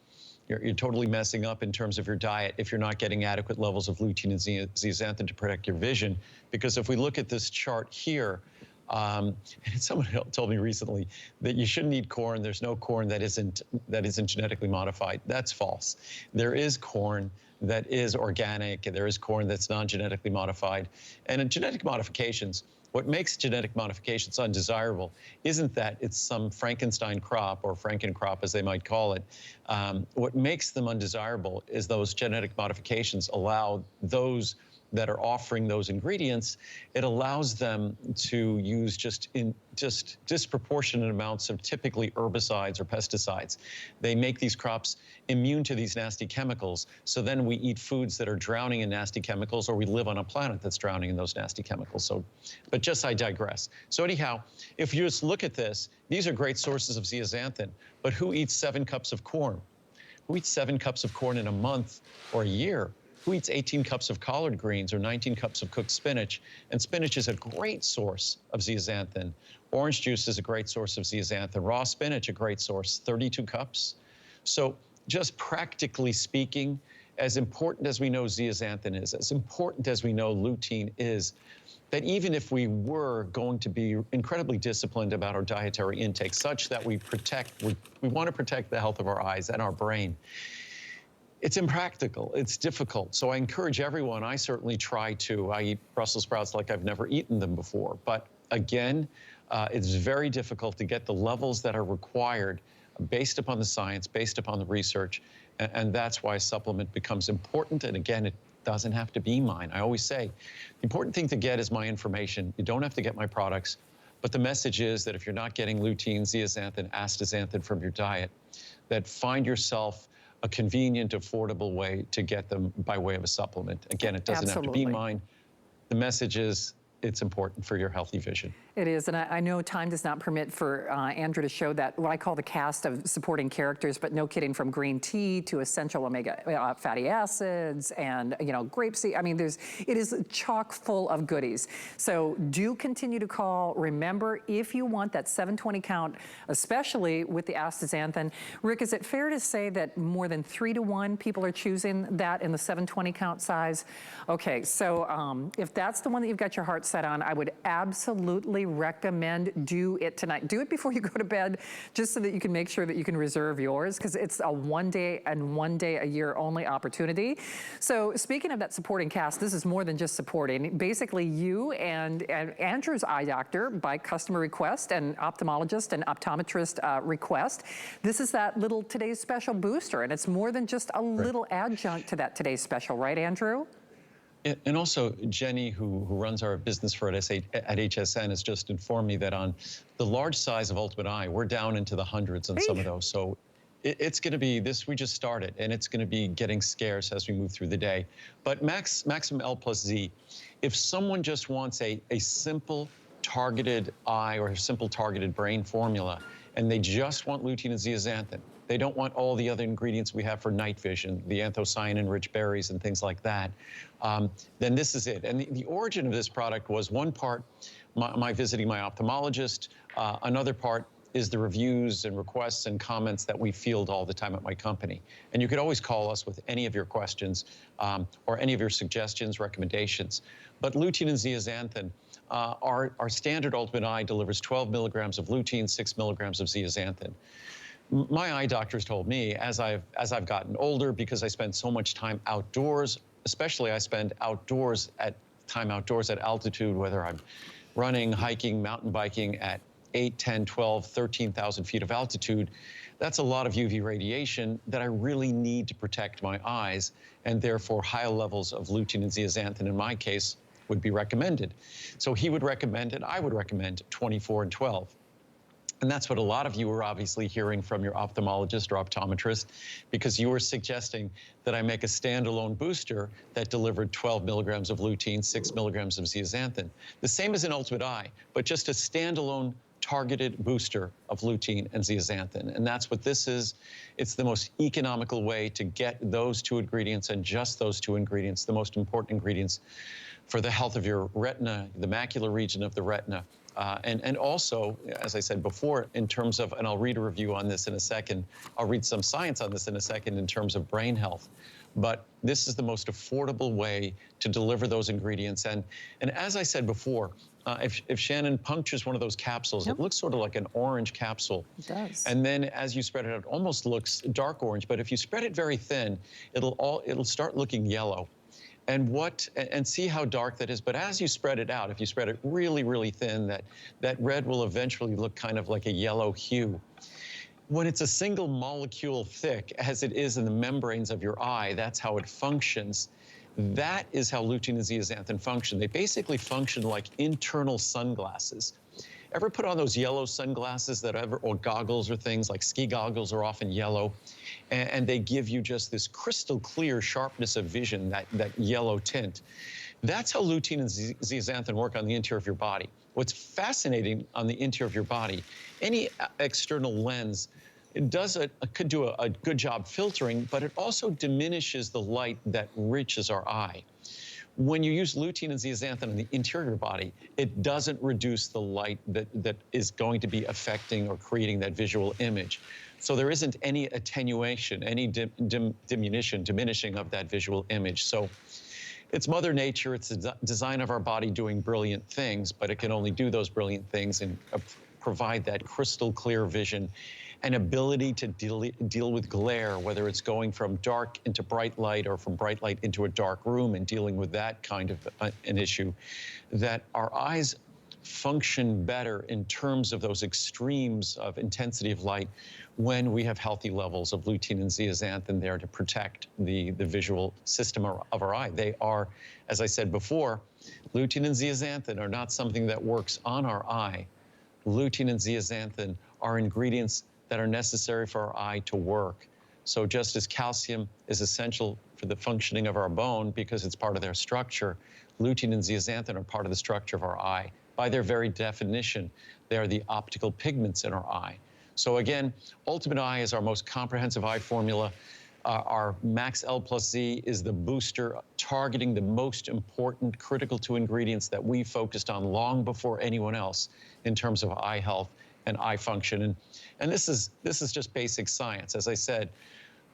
S2: totally messing up in terms of your diet if you're not getting adequate levels of lutein and zeaxanthin to protect your vision. Because if we look at this chart here, And someone told me recently that you shouldn't eat corn. There's no corn that isn't genetically modified. That's false. There is corn that is organic, and there is corn that's non-genetically modified. And in genetic modifications, what makes genetic modifications undesirable isn't that it's some Frankenstein crop, or Frankencrop as they might call it. What makes them undesirable is those genetic modifications allow those that are offering those ingredients, it allows them to use just disproportionate amounts of typically herbicides or pesticides. They make these crops immune to these nasty chemicals, so then we eat foods that are drowning in nasty chemicals, or we live on a planet that's drowning in those nasty chemicals. So, but just I digress. So anyhow, if you just look at this, these are great sources of zeaxanthin, but who eats 7 cups of corn? Who eats 7 cups of corn in a month or a year? Who eats 18 cups of collard greens or 19 cups of cooked spinach? And spinach is a great source of zeaxanthin. Orange juice is a great source of zeaxanthin. Raw spinach, a great source, 32 cups. So just practically speaking, as important as we know zeaxanthin is, as important as we know lutein is, that even if we were going to be incredibly disciplined about our dietary intake, such that we want to protect the health of our eyes and our brain, it's impractical, it's difficult. So I encourage everyone, I certainly try to. I eat Brussels sprouts like I've never eaten them before. But again, it's very difficult to get the levels that are required based upon the science, based upon the research. And that's why a supplement becomes important. And again, it doesn't have to be mine. I always say, the important thing to get is my information. You don't have to get my products. But the message is that if you're not getting lutein, zeaxanthin, astaxanthin from your diet, that find yourself a convenient, affordable way to get them by way of a supplement. Again, it doesn't have to be mine. The message is it's important for your healthy vision.
S1: It is, and I know time does not permit for Andrew to show that, what I call the cast of supporting characters, but no kidding, from green tea to essential omega fatty acids and, you know, grapeseed. I mean, it is chock full of goodies. So do continue to call. Remember, if you want that 720 count, especially with the astaxanthin. Rick, is it fair to say that more than 3 to 1 people are choosing that in the 720 count size? Okay, so if that's the one that you've got your heart set on, I would absolutely recommend do it tonight. Do it before you go to bed, just so that you can make sure that you can reserve yours, because it's a 1 day and 1 day a year only opportunity. So speaking of that supporting cast, this is more than just supporting. Basically, you and Andrew's eye doctor, by customer request, and ophthalmologist and optometrist request, this is that little today's special booster, and it's more than just a little adjunct to that today's special, right, Andrew?
S2: And also, Jenny, who runs our business for at HSN, has just informed me that on the large size of Ultimate Eye, we're down into the hundreds on some of those. So it's going to be this, we just started, and it's going to be getting scarce as we move through the day. But Maximum L plus Z, if someone just wants a simple targeted eye or a simple targeted brain formula, and they just want lutein and zeaxanthin, they don't want all the other ingredients we have for night vision, the anthocyanin-rich berries and things like that, then this is it. And the origin of this product was one part my visiting my ophthalmologist, another part is the reviews and requests and comments that we field all the time at my company. And you could always call us with any of your questions or any of your suggestions, recommendations. But lutein and zeaxanthin, our standard Ultimate Eye delivers 12 milligrams of lutein, 6 milligrams of zeaxanthin. My eye doctors told me, as I've gotten older, because I spend so much time outdoors, especially I spend time outdoors at altitude, whether I'm running, hiking, mountain biking at 8, 10, 12, 13,000 feet of altitude, that's a lot of UV radiation that I really need to protect my eyes, and therefore high levels of lutein and zeaxanthin in my case would be recommended. So he would recommend it, I would recommend 24 and 12. And that's what a lot of you are obviously hearing from your ophthalmologist or optometrist, because you were suggesting that I make a standalone booster that delivered 12 milligrams of lutein, 6 milligrams of zeaxanthin. The same as an Ultimate Eye, but just a standalone targeted booster of lutein and zeaxanthin. And that's what this is. It's the most economical way to get those 2 ingredients, and just those 2 ingredients, the most important ingredients for the health of your retina, the macular region of the retina. And also, as I said before, in terms of, and I'll read a review on this in a second, I'll read some science on this in a second in terms of brain health. but this is the most affordable way to deliver those ingredients. And as I said before, if Shannon punctures one of those capsules,
S1: Yep.
S2: it looks sort of like an orange capsule.
S1: It does.
S2: And then as you spread it out, it almost looks dark orange. But if you spread it very thin, it'll start looking yellow. And see how dark that is. But as you spread it out, if you spread it really, really thin, that red will eventually look kind of like a yellow hue. When it's a single molecule thick, as it is in the membranes of your eye, that's how it functions. That is how lutein and zeaxanthin function. They basically function like internal sunglasses. Ever put on those yellow sunglasses or goggles or things, like ski goggles are often yellow, and they give you just this crystal clear sharpness of vision, that yellow tint. That's how lutein and zeaxanthin work on the interior of your body. What's fascinating on the interior of your body, any external lens could do a good job filtering, but it also diminishes the light that reaches our eye. When you use lutein and zeaxanthin in the interior of your body, it doesn't reduce the light that is going to be affecting or creating that visual image. So there isn't any attenuation, any diminishing of that visual image. So it's Mother Nature, it's the design of our body doing brilliant things, but it can only do those brilliant things and provide that crystal clear vision and ability to deal with glare, whether it's going from dark into bright light or from bright light into a dark room and dealing with that kind of an issue, that our eyes function better in terms of those extremes of intensity of light when we have healthy levels of lutein and zeaxanthin there to protect the visual system of our eye. They are, as I said before, lutein and zeaxanthin are not something that works on our eye. Lutein and zeaxanthin are ingredients that are necessary for our eye to work. So just as calcium is essential for the functioning of our bone because it's part of their structure, lutein and zeaxanthin are part of the structure of our eye. By their very definition, they are the optical pigments in our eye. So again, Ultimate Eye is our most comprehensive eye formula. Our Max L plus Z is the booster targeting the most important critical 2 ingredients that we focused on long before anyone else in terms of eye health and eye function. And this is just basic science. As I said,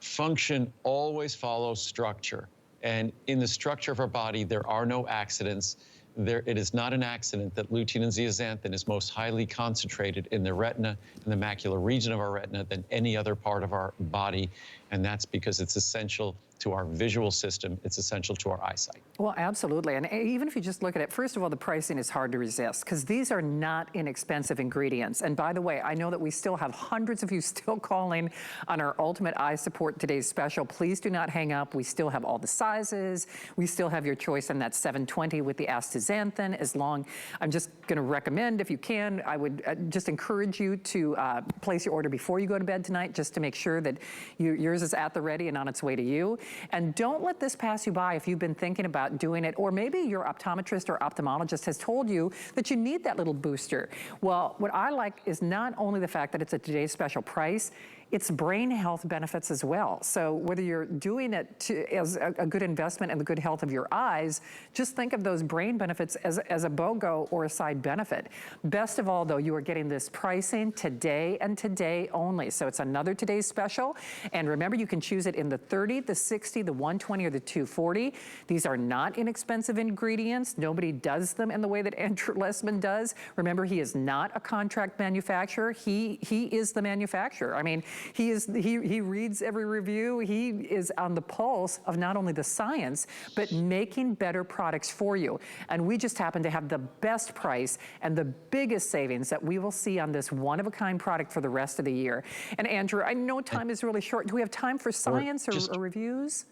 S2: function always follows structure. And in the structure of our body, there are no accidents. It is not an accident that lutein and zeaxanthin is most highly concentrated in the retina and the macular region of our retina than any other part of our body. And that's because it's essential to our visual system. It's essential to our eyesight.
S1: Well, absolutely. And even if you just look at it, first of all, the pricing is hard to resist because these are not inexpensive ingredients. And by the way, I know that we still have hundreds of you still calling on our Ultimate Eye Support Today's Special. Please do not hang up. We still have all the sizes. We still have your choice on that 720 with the Astaxanthin. I'm just going to recommend, if you can, I would just encourage you to place your order before you go to bed tonight, just to make sure that yours is at the ready and on its way to you. And don't let this pass you by if you've been thinking about doing it, or maybe your optometrist or ophthalmologist has told you that you need that little booster. Well, what I like is not only the fact that it's a today's special price, it's brain health benefits as well. So whether you're doing it as a good investment in the good health of your eyes, just think of those brain benefits as a BOGO or a side benefit. Best of all, though, you are getting this pricing today and today only. So it's another today's special. And remember, you can choose it in the 30, the 60, the 120, or the 240. These are not inexpensive ingredients. Nobody does them in the way that Andrew Lessman does. Remember, he is not a contract manufacturer. He is the manufacturer. I mean, he reads every review. He is on the pulse of not only the science, but making better products for you. And we just happen to have the best price and the biggest savings that we will see on this one-of-a-kind product for the rest of the year. And Andrew, I know time is really short. Do we have time for science or reviews?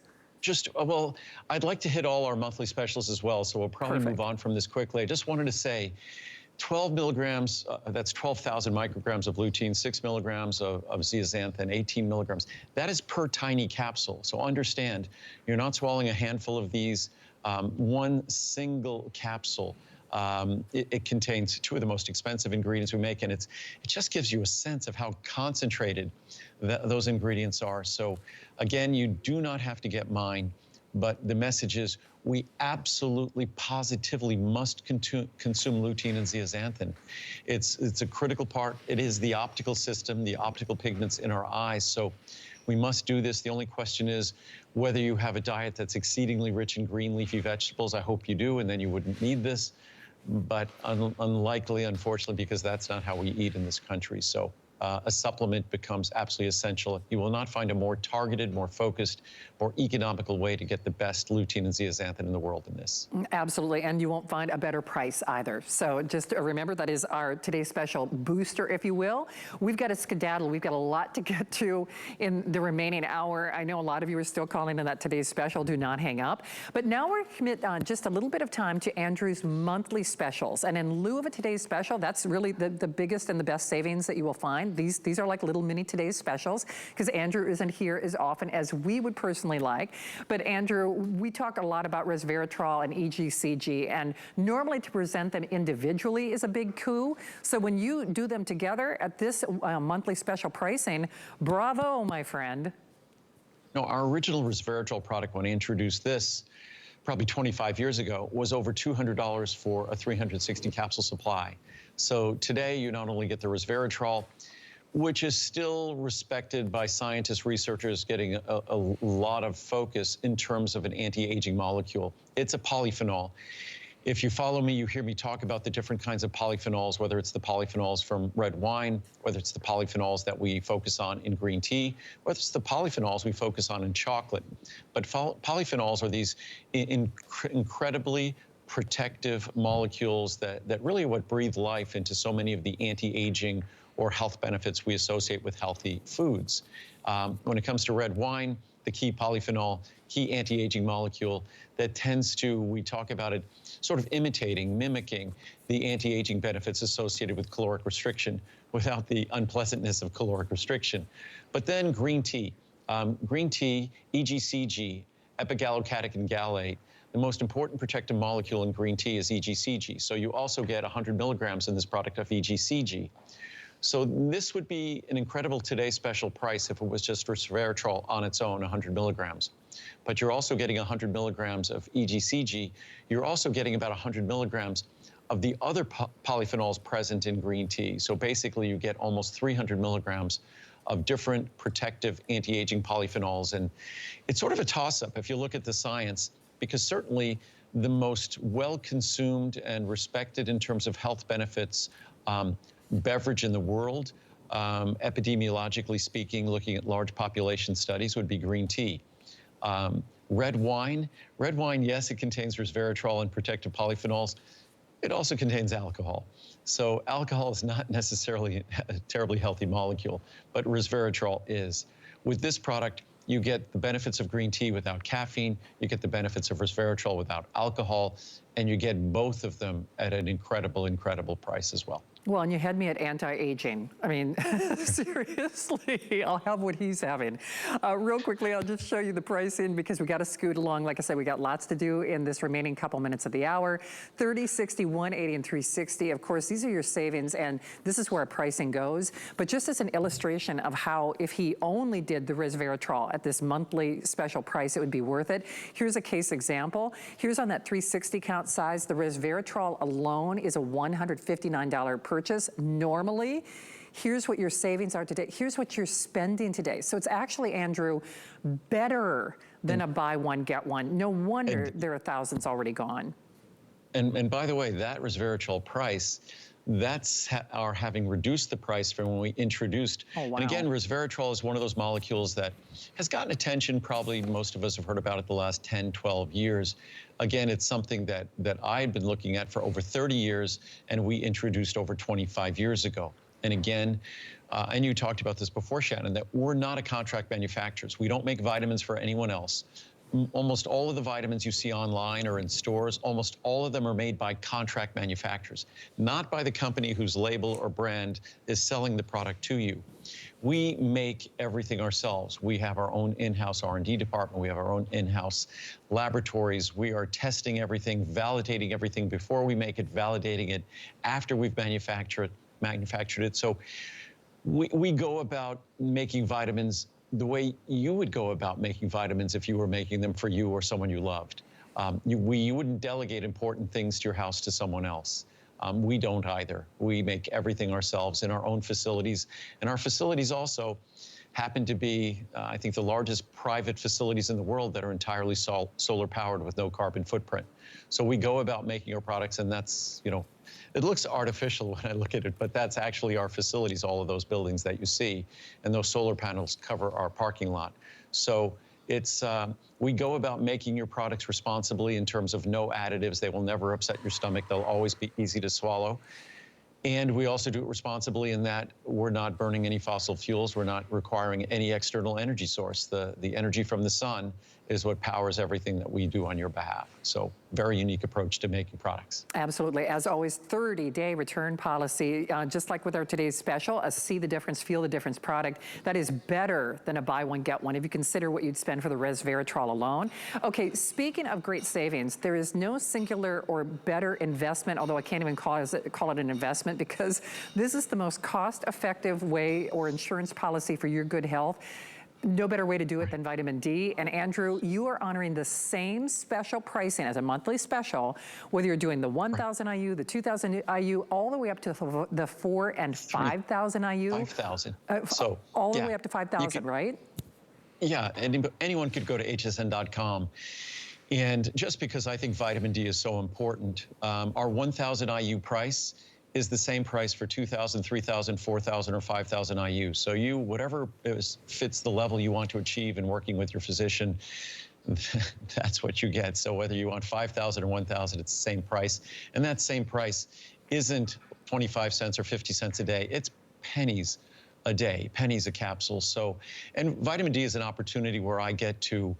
S2: Well, I'd like to hit all our monthly specials as well, so we'll probably move on from this quickly. I just wanted to say, 12 milligrams, that's 12,000 micrograms of lutein, 6 milligrams of zeaxanthin, 18 milligrams. That is per tiny capsule. So understand, you're not swallowing a handful of these. One single capsule, it contains 2 of the most expensive ingredients we make, and it just gives you a sense of how concentrated those ingredients are. So again, you do not have to get mine, but the message is, we absolutely, positively must consume lutein and zeaxanthin. It's a critical part. It is the optical system, the optical pigments in our eyes. So We must do this. The only question is whether you have a diet that's exceedingly rich in green leafy vegetables. I hope you do, and then you wouldn't need this. But unlikely, unfortunately, because that's not how we eat in this country. So a supplement becomes absolutely essential. You will not find a more targeted, more focused, more economical way to get the best lutein and zeaxanthin in the world than this.
S1: Absolutely, and you won't find a better price either. So just remember, that is our today's special booster, if you will. We've got a skedaddle. We've got a lot to get to in the remaining hour. I know a lot of you are still calling in that today's special. Do not hang up. But now we're commit just a little bit of time to Andrew's monthly specials. And in lieu of a today's special, that's really the biggest and the best savings that you will find. These are like little mini today's specials, because Andrew isn't here as often as we would personally like. But Andrew, we talk a lot about resveratrol and EGCG, and normally to present them individually is a big coup. So when you do them together at this monthly special pricing, bravo, my friend.
S2: No, our original resveratrol product, when I introduced this, probably 25 years ago, was over $200 for a 360 capsule supply. So today you not only get the resveratrol, which is still respected by scientists, researchers, getting a lot of focus in terms of an anti-aging molecule. It's a polyphenol. If you follow me, you hear me talk about the different kinds of polyphenols, whether it's the polyphenols from red wine, whether it's the polyphenols that we focus on in green tea, whether it's the polyphenols we focus on in chocolate. But polyphenols are these incredibly protective molecules that really are what breathe life into so many of the anti-aging or health benefits we associate with healthy foods. When it comes to red wine, the key polyphenol, key anti-aging molecule that tends to, we talk about it, sort of imitating, mimicking the anti-aging benefits associated with caloric restriction without the unpleasantness of caloric restriction. But then green tea, EGCG, epigallocatechin gallate. The most important protective molecule in green tea is EGCG. So you also get 100 milligrams in this product of EGCG. So this would be an incredible today special price if it was just resveratrol on its own, 100 milligrams. But you're also getting 100 milligrams of EGCG. You're also getting about 100 milligrams of the other polyphenols present in green tea. So basically you get almost 300 milligrams of different protective anti-aging polyphenols. And it's sort of a toss-up if you look at the science, because certainly the most well-consumed and respected in terms of health benefits beverage in the world, epidemiologically speaking, looking at large population studies, would be green tea. Red wine, yes, it contains resveratrol and protective polyphenols. It also contains alcohol. So alcohol is not necessarily a terribly healthy molecule, but resveratrol is. With this product, you get the benefits of green tea without caffeine, you get the benefits of resveratrol without alcohol, and you get both of them at an incredible, incredible price as well.
S1: Well, and you had me at anti-aging. I mean, seriously, I'll have what he's having. Real quickly, I'll just show you the pricing because we got to scoot along. Like I said, we got lots to do in this remaining couple minutes of the hour. 30, 60, 180, and 360. Of course, these are your savings, and this is where our pricing goes. But just as an illustration of how, if he only did the resveratrol at this monthly special price, it would be worth it. Here's a case example. Here's on that 360 count size. The resveratrol alone is a $159 purchase normally. Here's what your savings are today. Here's what you're spending today. So it's actually, Andrew, better than a buy one, get one. No wonder there are thousands already gone.
S2: And by the way, that resveratrol price, that's our having reduced the price from when we introduced.
S1: Oh, wow.
S2: And again, resveratrol is one of those molecules that has gotten attention. Probably most of us have heard about it the last 10, 12 years. Again, it's something that I've been looking at for over 30 years, and we introduced over 25 years ago. And again, and you talked about this before, Shannon, that we're not a contract manufacturers. We don't make vitamins for anyone else. Almost all of the vitamins you see online or in stores, almost all of them are made by contract manufacturers, not by the company whose label or brand is selling the product to you. We make everything ourselves. We have our own in-house R&D department. We have our own in-house laboratories. We are testing everything, validating everything before we make it, validating it after we've manufactured it. So we go about making vitamins the way you would go about making vitamins if you were making them for you or someone you loved. You wouldn't delegate important things to your house to someone else. We don't either. We make everything ourselves in our own facilities. And our facilities also happen to be, I think, the largest private facilities in the world that are entirely solar powered with no carbon footprint. So we go about making our products, and that's, you know, it looks artificial when I look at it, but that's actually our facilities, all of those buildings that you see, and those solar panels cover our parking lot. So it's, we go about making your products responsibly in terms of no additives. They will never upset your stomach. They'll always be easy to swallow. And we also do it responsibly in that we're not burning any fossil fuels. We're not requiring any external energy source. The energy from the sun is what powers everything that we do on your behalf. So very unique approach to making products.
S1: Absolutely. As always, 30-day return policy, just like with our today's special, a see the difference, feel the difference product that is better than a buy one, get one if you consider what you'd spend for the resveratrol alone. Okay, speaking of great savings, there is no singular or better investment, although I can't even call it an investment, because this is the most cost-effective way or insurance policy for your good health. No better way to do it than vitamin D. And Andrew, you are honoring the same special pricing as a monthly special, whether you're doing the 1,000 IU, the 2,000 IU, all the way up to the 4,000 and 5,000 IU.
S2: 5,000.
S1: So all the way up to 5,000, right?
S2: Yeah, and anyone could go to hsn.com. And just because I think vitamin D is so important, our 1,000 IU price is the same price for 2,000, 3,000, 4,000, or 5,000 IU. So you, whatever fits the level you want to achieve in working with your physician, that's what you get. So whether you want 5,000 or 1,000, it's the same price. And that same price isn't 25 cents or 50 cents a day. It's pennies a day, pennies a capsule. So, and vitamin D is an opportunity where I get to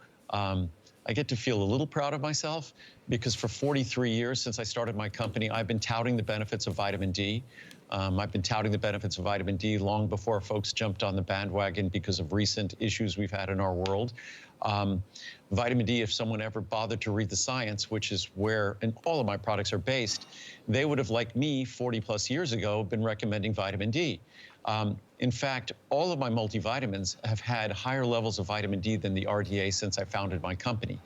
S2: feel a little proud of myself, because for 43 years since I started my company, I've been touting the benefits of vitamin D. I've been touting the benefits of vitamin D long before folks jumped on the bandwagon because of recent issues we've had in our world. Vitamin D, if someone ever bothered to read the science, which is where and all of my products are based, they would have, like me 40 plus years ago, been recommending vitamin D. In fact, all of my multivitamins have had higher levels of vitamin D than the RDA since I founded my company.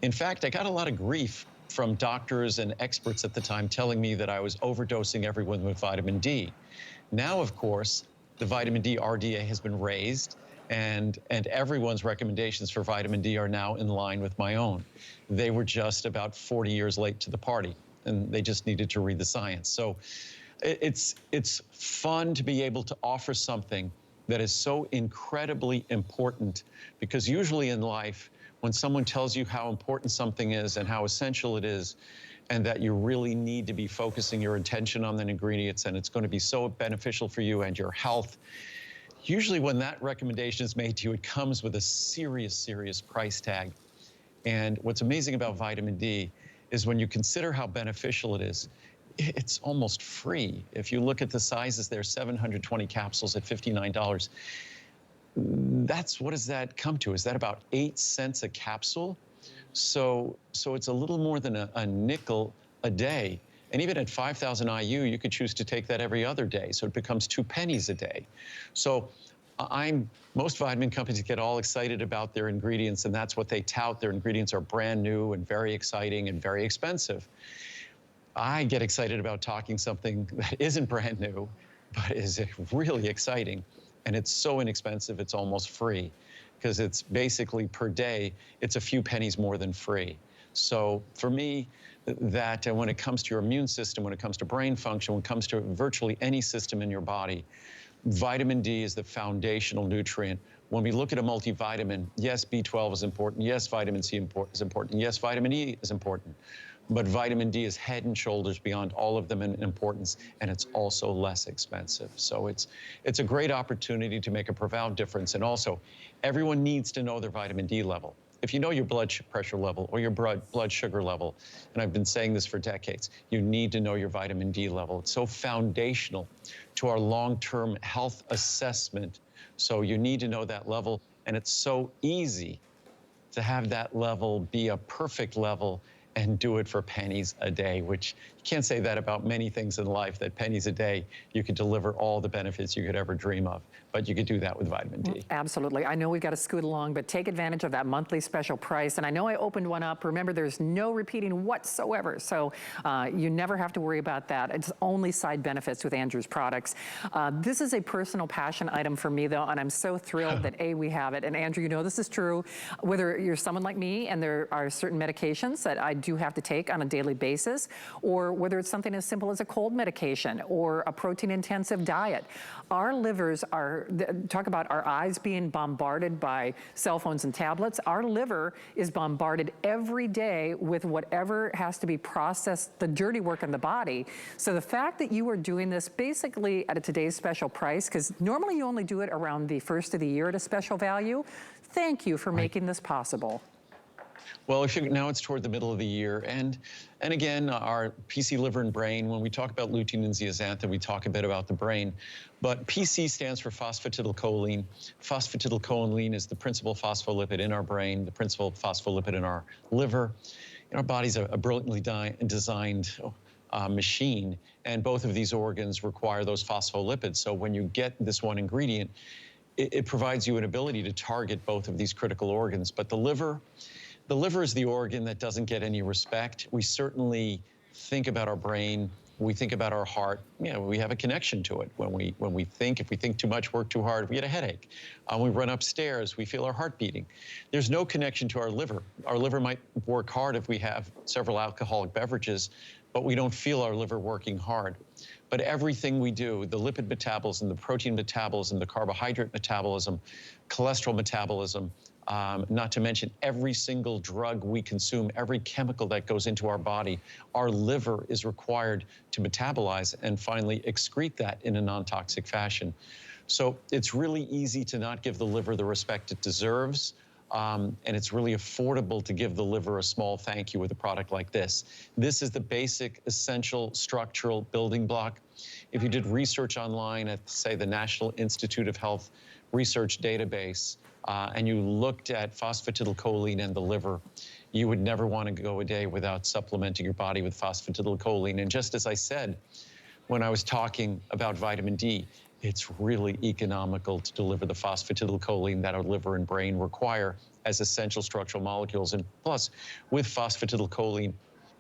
S2: In fact, I got a lot of grief from doctors and experts at the time telling me that I was overdosing everyone with vitamin D. Now, of course, the vitamin D RDA has been raised, and everyone's recommendations for vitamin D are now in line with my own. They were just about 40 years late to the party, and they just needed to read the science. So it's fun to be able to offer something that is so incredibly important, because usually in life, when someone tells you how important something is and how essential it is, and that you really need to be focusing your attention on the ingredients, and it's going to be so beneficial for you and your health, usually when that recommendation is made to you, it comes with a serious, serious price tag. And what's amazing about vitamin D is when you consider how beneficial it is, it's almost free. If you look at the sizes, there's 720 capsules at $59. What does that come to? Is that about 8 cents a capsule? So it's a little more than a nickel a day. And even at 5,000 IU, you could choose to take that every other day. So it becomes 2 pennies a day. So most vitamin companies get all excited about their ingredients, and that's what they tout. Their ingredients are brand new and very exciting and very expensive. I get excited about talking something that isn't brand new, but is really exciting. And it's so inexpensive, it's almost free, because it's basically per day, it's a few pennies more than free. So for me, that when it comes to your immune system, when it comes to brain function, when it comes to virtually any system in your body, vitamin D is the foundational nutrient. When we look at a multivitamin, yes, B12 is important. Yes, vitamin C is important. Yes, vitamin E is important. But vitamin D is head and shoulders beyond all of them in importance, and it's also less expensive. So it's a great opportunity to make a profound difference. And also, everyone needs to know their vitamin D level. If you know your blood pressure level or your blood sugar level, and I've been saying this for decades, you need to know your vitamin D level. It's so foundational to our long-term health assessment. So you need to know that level, and it's so easy to have that level be a perfect level and do it for pennies a day, which you can't say that about many things in life, that pennies a day, you could deliver all the benefits you could ever dream of. But you could do that with vitamin D.
S1: Absolutely. I know we've got to scoot along, but take advantage of that monthly special price. And I know I opened one up. Remember, there's no repeating whatsoever. So you never have to worry about that. It's only side benefits with Andrew's products. This is a personal passion item for me, though, and I'm so thrilled that we have it. And Andrew, you know this is true. Whether you're someone like me and there are certain medications that I do have to take on a daily basis, or whether it's something as simple as a cold medication or a protein-intensive diet, our livers are, talk about our eyes being bombarded by cell phones and tablets. Our liver is bombarded every day with whatever has to be processed, the dirty work in the body. So the fact that you are doing this basically at today's special price, because normally you only do it around the first of the year at a special value, thank you for making this possible.
S2: Well, now it's toward the middle of the year. And again, our PC liver and brain, when we talk about lutein and zeaxanthin, we talk a bit about the brain. But PC stands for phosphatidylcholine. Phosphatidylcholine is the principal phospholipid in our brain, the principal phospholipid in our liver. Our body's a brilliantly designed machine, and both of these organs require those phospholipids. So when you get this one ingredient, it provides you an ability to target both of these critical organs. But the liver is the organ that doesn't get any respect. We certainly think about our brain. We think about our heart. You know, we have a connection to it. When we think, if we think too much, work too hard, we get a headache. We run upstairs, we feel our heart beating. There's no connection to our liver. Our liver might work hard if we have several alcoholic beverages, but we don't feel our liver working hard. But everything we do, the lipid metabolism, the protein metabolism, the carbohydrate metabolism, cholesterol metabolism, not to mention every single drug we consume, every chemical that goes into our body, our liver is required to metabolize and finally excrete that in a non-toxic fashion. So it's really easy to not give the liver the respect it deserves. And it's really affordable to give the liver a small thank you with a product like this. This is the basic, essential, structural building block. If you did research online at, say, the National Institute of Health research database, and you looked at phosphatidylcholine and the liver, you would never want to go a day without supplementing your body with phosphatidylcholine. And just as I said, when I was talking about vitamin D, it's really economical to deliver the phosphatidylcholine that our liver and brain require as essential structural molecules. And plus, with phosphatidylcholine,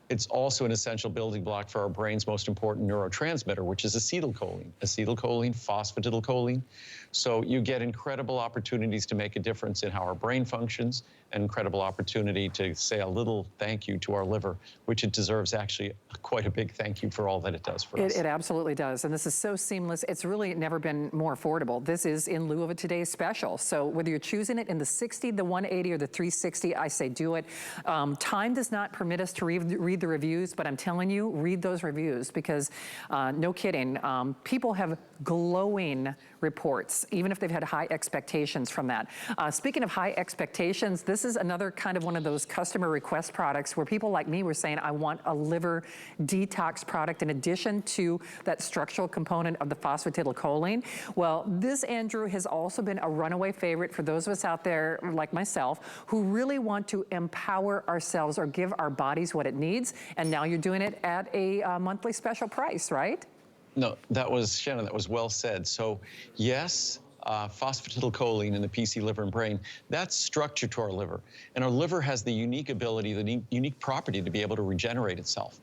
S2: it's also an essential building block for our brain's most important neurotransmitter, which is acetylcholine. Acetylcholine, phosphatidylcholine. So you get incredible opportunities to make a difference in how our brain functions, an incredible opportunity to say a little thank you to our liver, which it deserves actually quite a big thank you for all that it does for us.
S1: It absolutely does. And this is so seamless. It's really never been more affordable. This is in lieu of a today's special. So whether you're choosing it in the 60, the 180, or the 360, I say do it. Time does not permit us to read the reviews, but I'm telling you, read those reviews because no kidding, people have glowing reports, even if they've had high expectations from that. Speaking of high expectations, this is another kind of one of those customer request products where people like me were saying, I want a liver detox product in addition to that structural component of the phosphatidylcholine. Well, this, Andrew, has also been a runaway favorite for those of us out there like myself who really want to empower ourselves or give our bodies what it needs. And now you're doing it at a monthly special price, right?
S2: No, that was, Shannon, that was well said. So yes, phosphatidylcholine in the PC liver and brain, that's structure to our liver. And our liver has the unique ability, the unique property to be able to regenerate itself.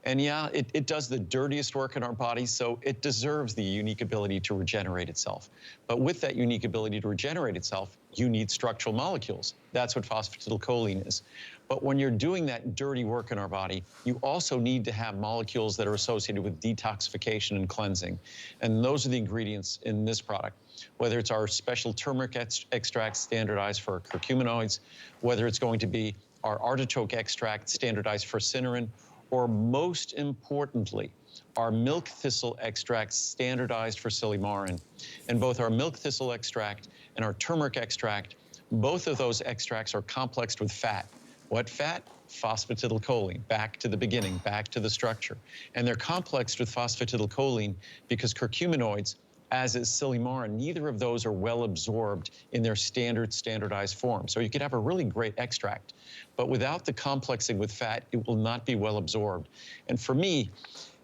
S2: And yeah, it does the dirtiest work in our body, so it deserves the unique ability to regenerate itself. But with that unique ability to regenerate itself, you need structural molecules. That's what phosphatidylcholine is. But when you're doing that dirty work in our body, you also need to have molecules that are associated with detoxification and cleansing. And those are the ingredients in this product. Whether it's our special turmeric extract standardized for curcuminoids, whether it's going to be our artichoke extract standardized for cynarin, or most importantly, our milk thistle extract standardized for silymarin. And both our milk thistle extract and our turmeric extract, both of those extracts are complexed with fat. What fat? Phosphatidylcholine. Back to the beginning, back to the structure. And they're complexed with phosphatidylcholine because curcuminoids as is Silymarin. Neither of those are well absorbed in their standardized form. So you could have a really great extract, but without the complexing with fat, it will not be well absorbed. And for me,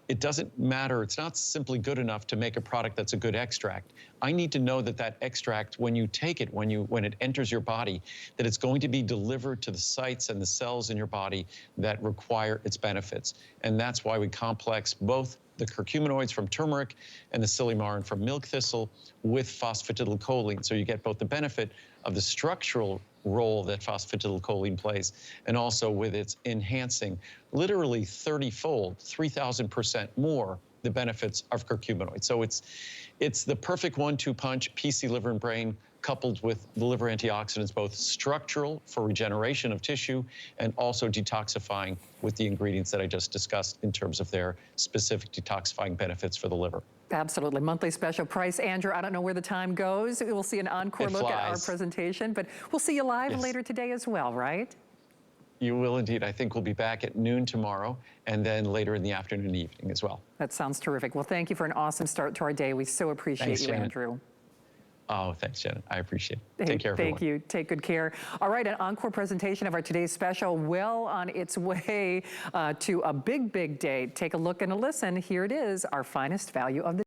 S2: it doesn't matter. It's not simply good enough to make a product that's a good extract. I need to know that that extract, when you take it, when it enters your body, that it's going to be delivered to the sites and the cells in your body that require its benefits. And that's why we complex both the curcuminoids from turmeric and the Silymarin from milk thistle with phosphatidylcholine. So you get both the benefit of the structural role that phosphatidylcholine plays, and also with its enhancing, literally 30-fold, 3,000% more the benefits of curcuminoid. So it's the perfect 1-2 punch, PC liver and brain, coupled with the liver antioxidants, both structural for regeneration of tissue and also detoxifying with the ingredients that I just discussed in terms of their specific detoxifying benefits for the liver.
S1: Absolutely. Monthly special price. Andrew, I don't know where the time goes. We'll see an encore look at our presentation, but we'll see you live later today as well, right?
S2: You will indeed. I think we'll be back at noon tomorrow and then later in the afternoon and evening as well.
S1: That sounds terrific. Well, thank you for an awesome start to our day. We so appreciate you, Andrew.
S2: Oh, thanks, Shannon. I appreciate it. Take care, everyone.
S1: Thank you. Take good care. All right, an encore presentation of our today's special, well on its way to a big, big day. Take a look and a listen. Here it is, our finest value of the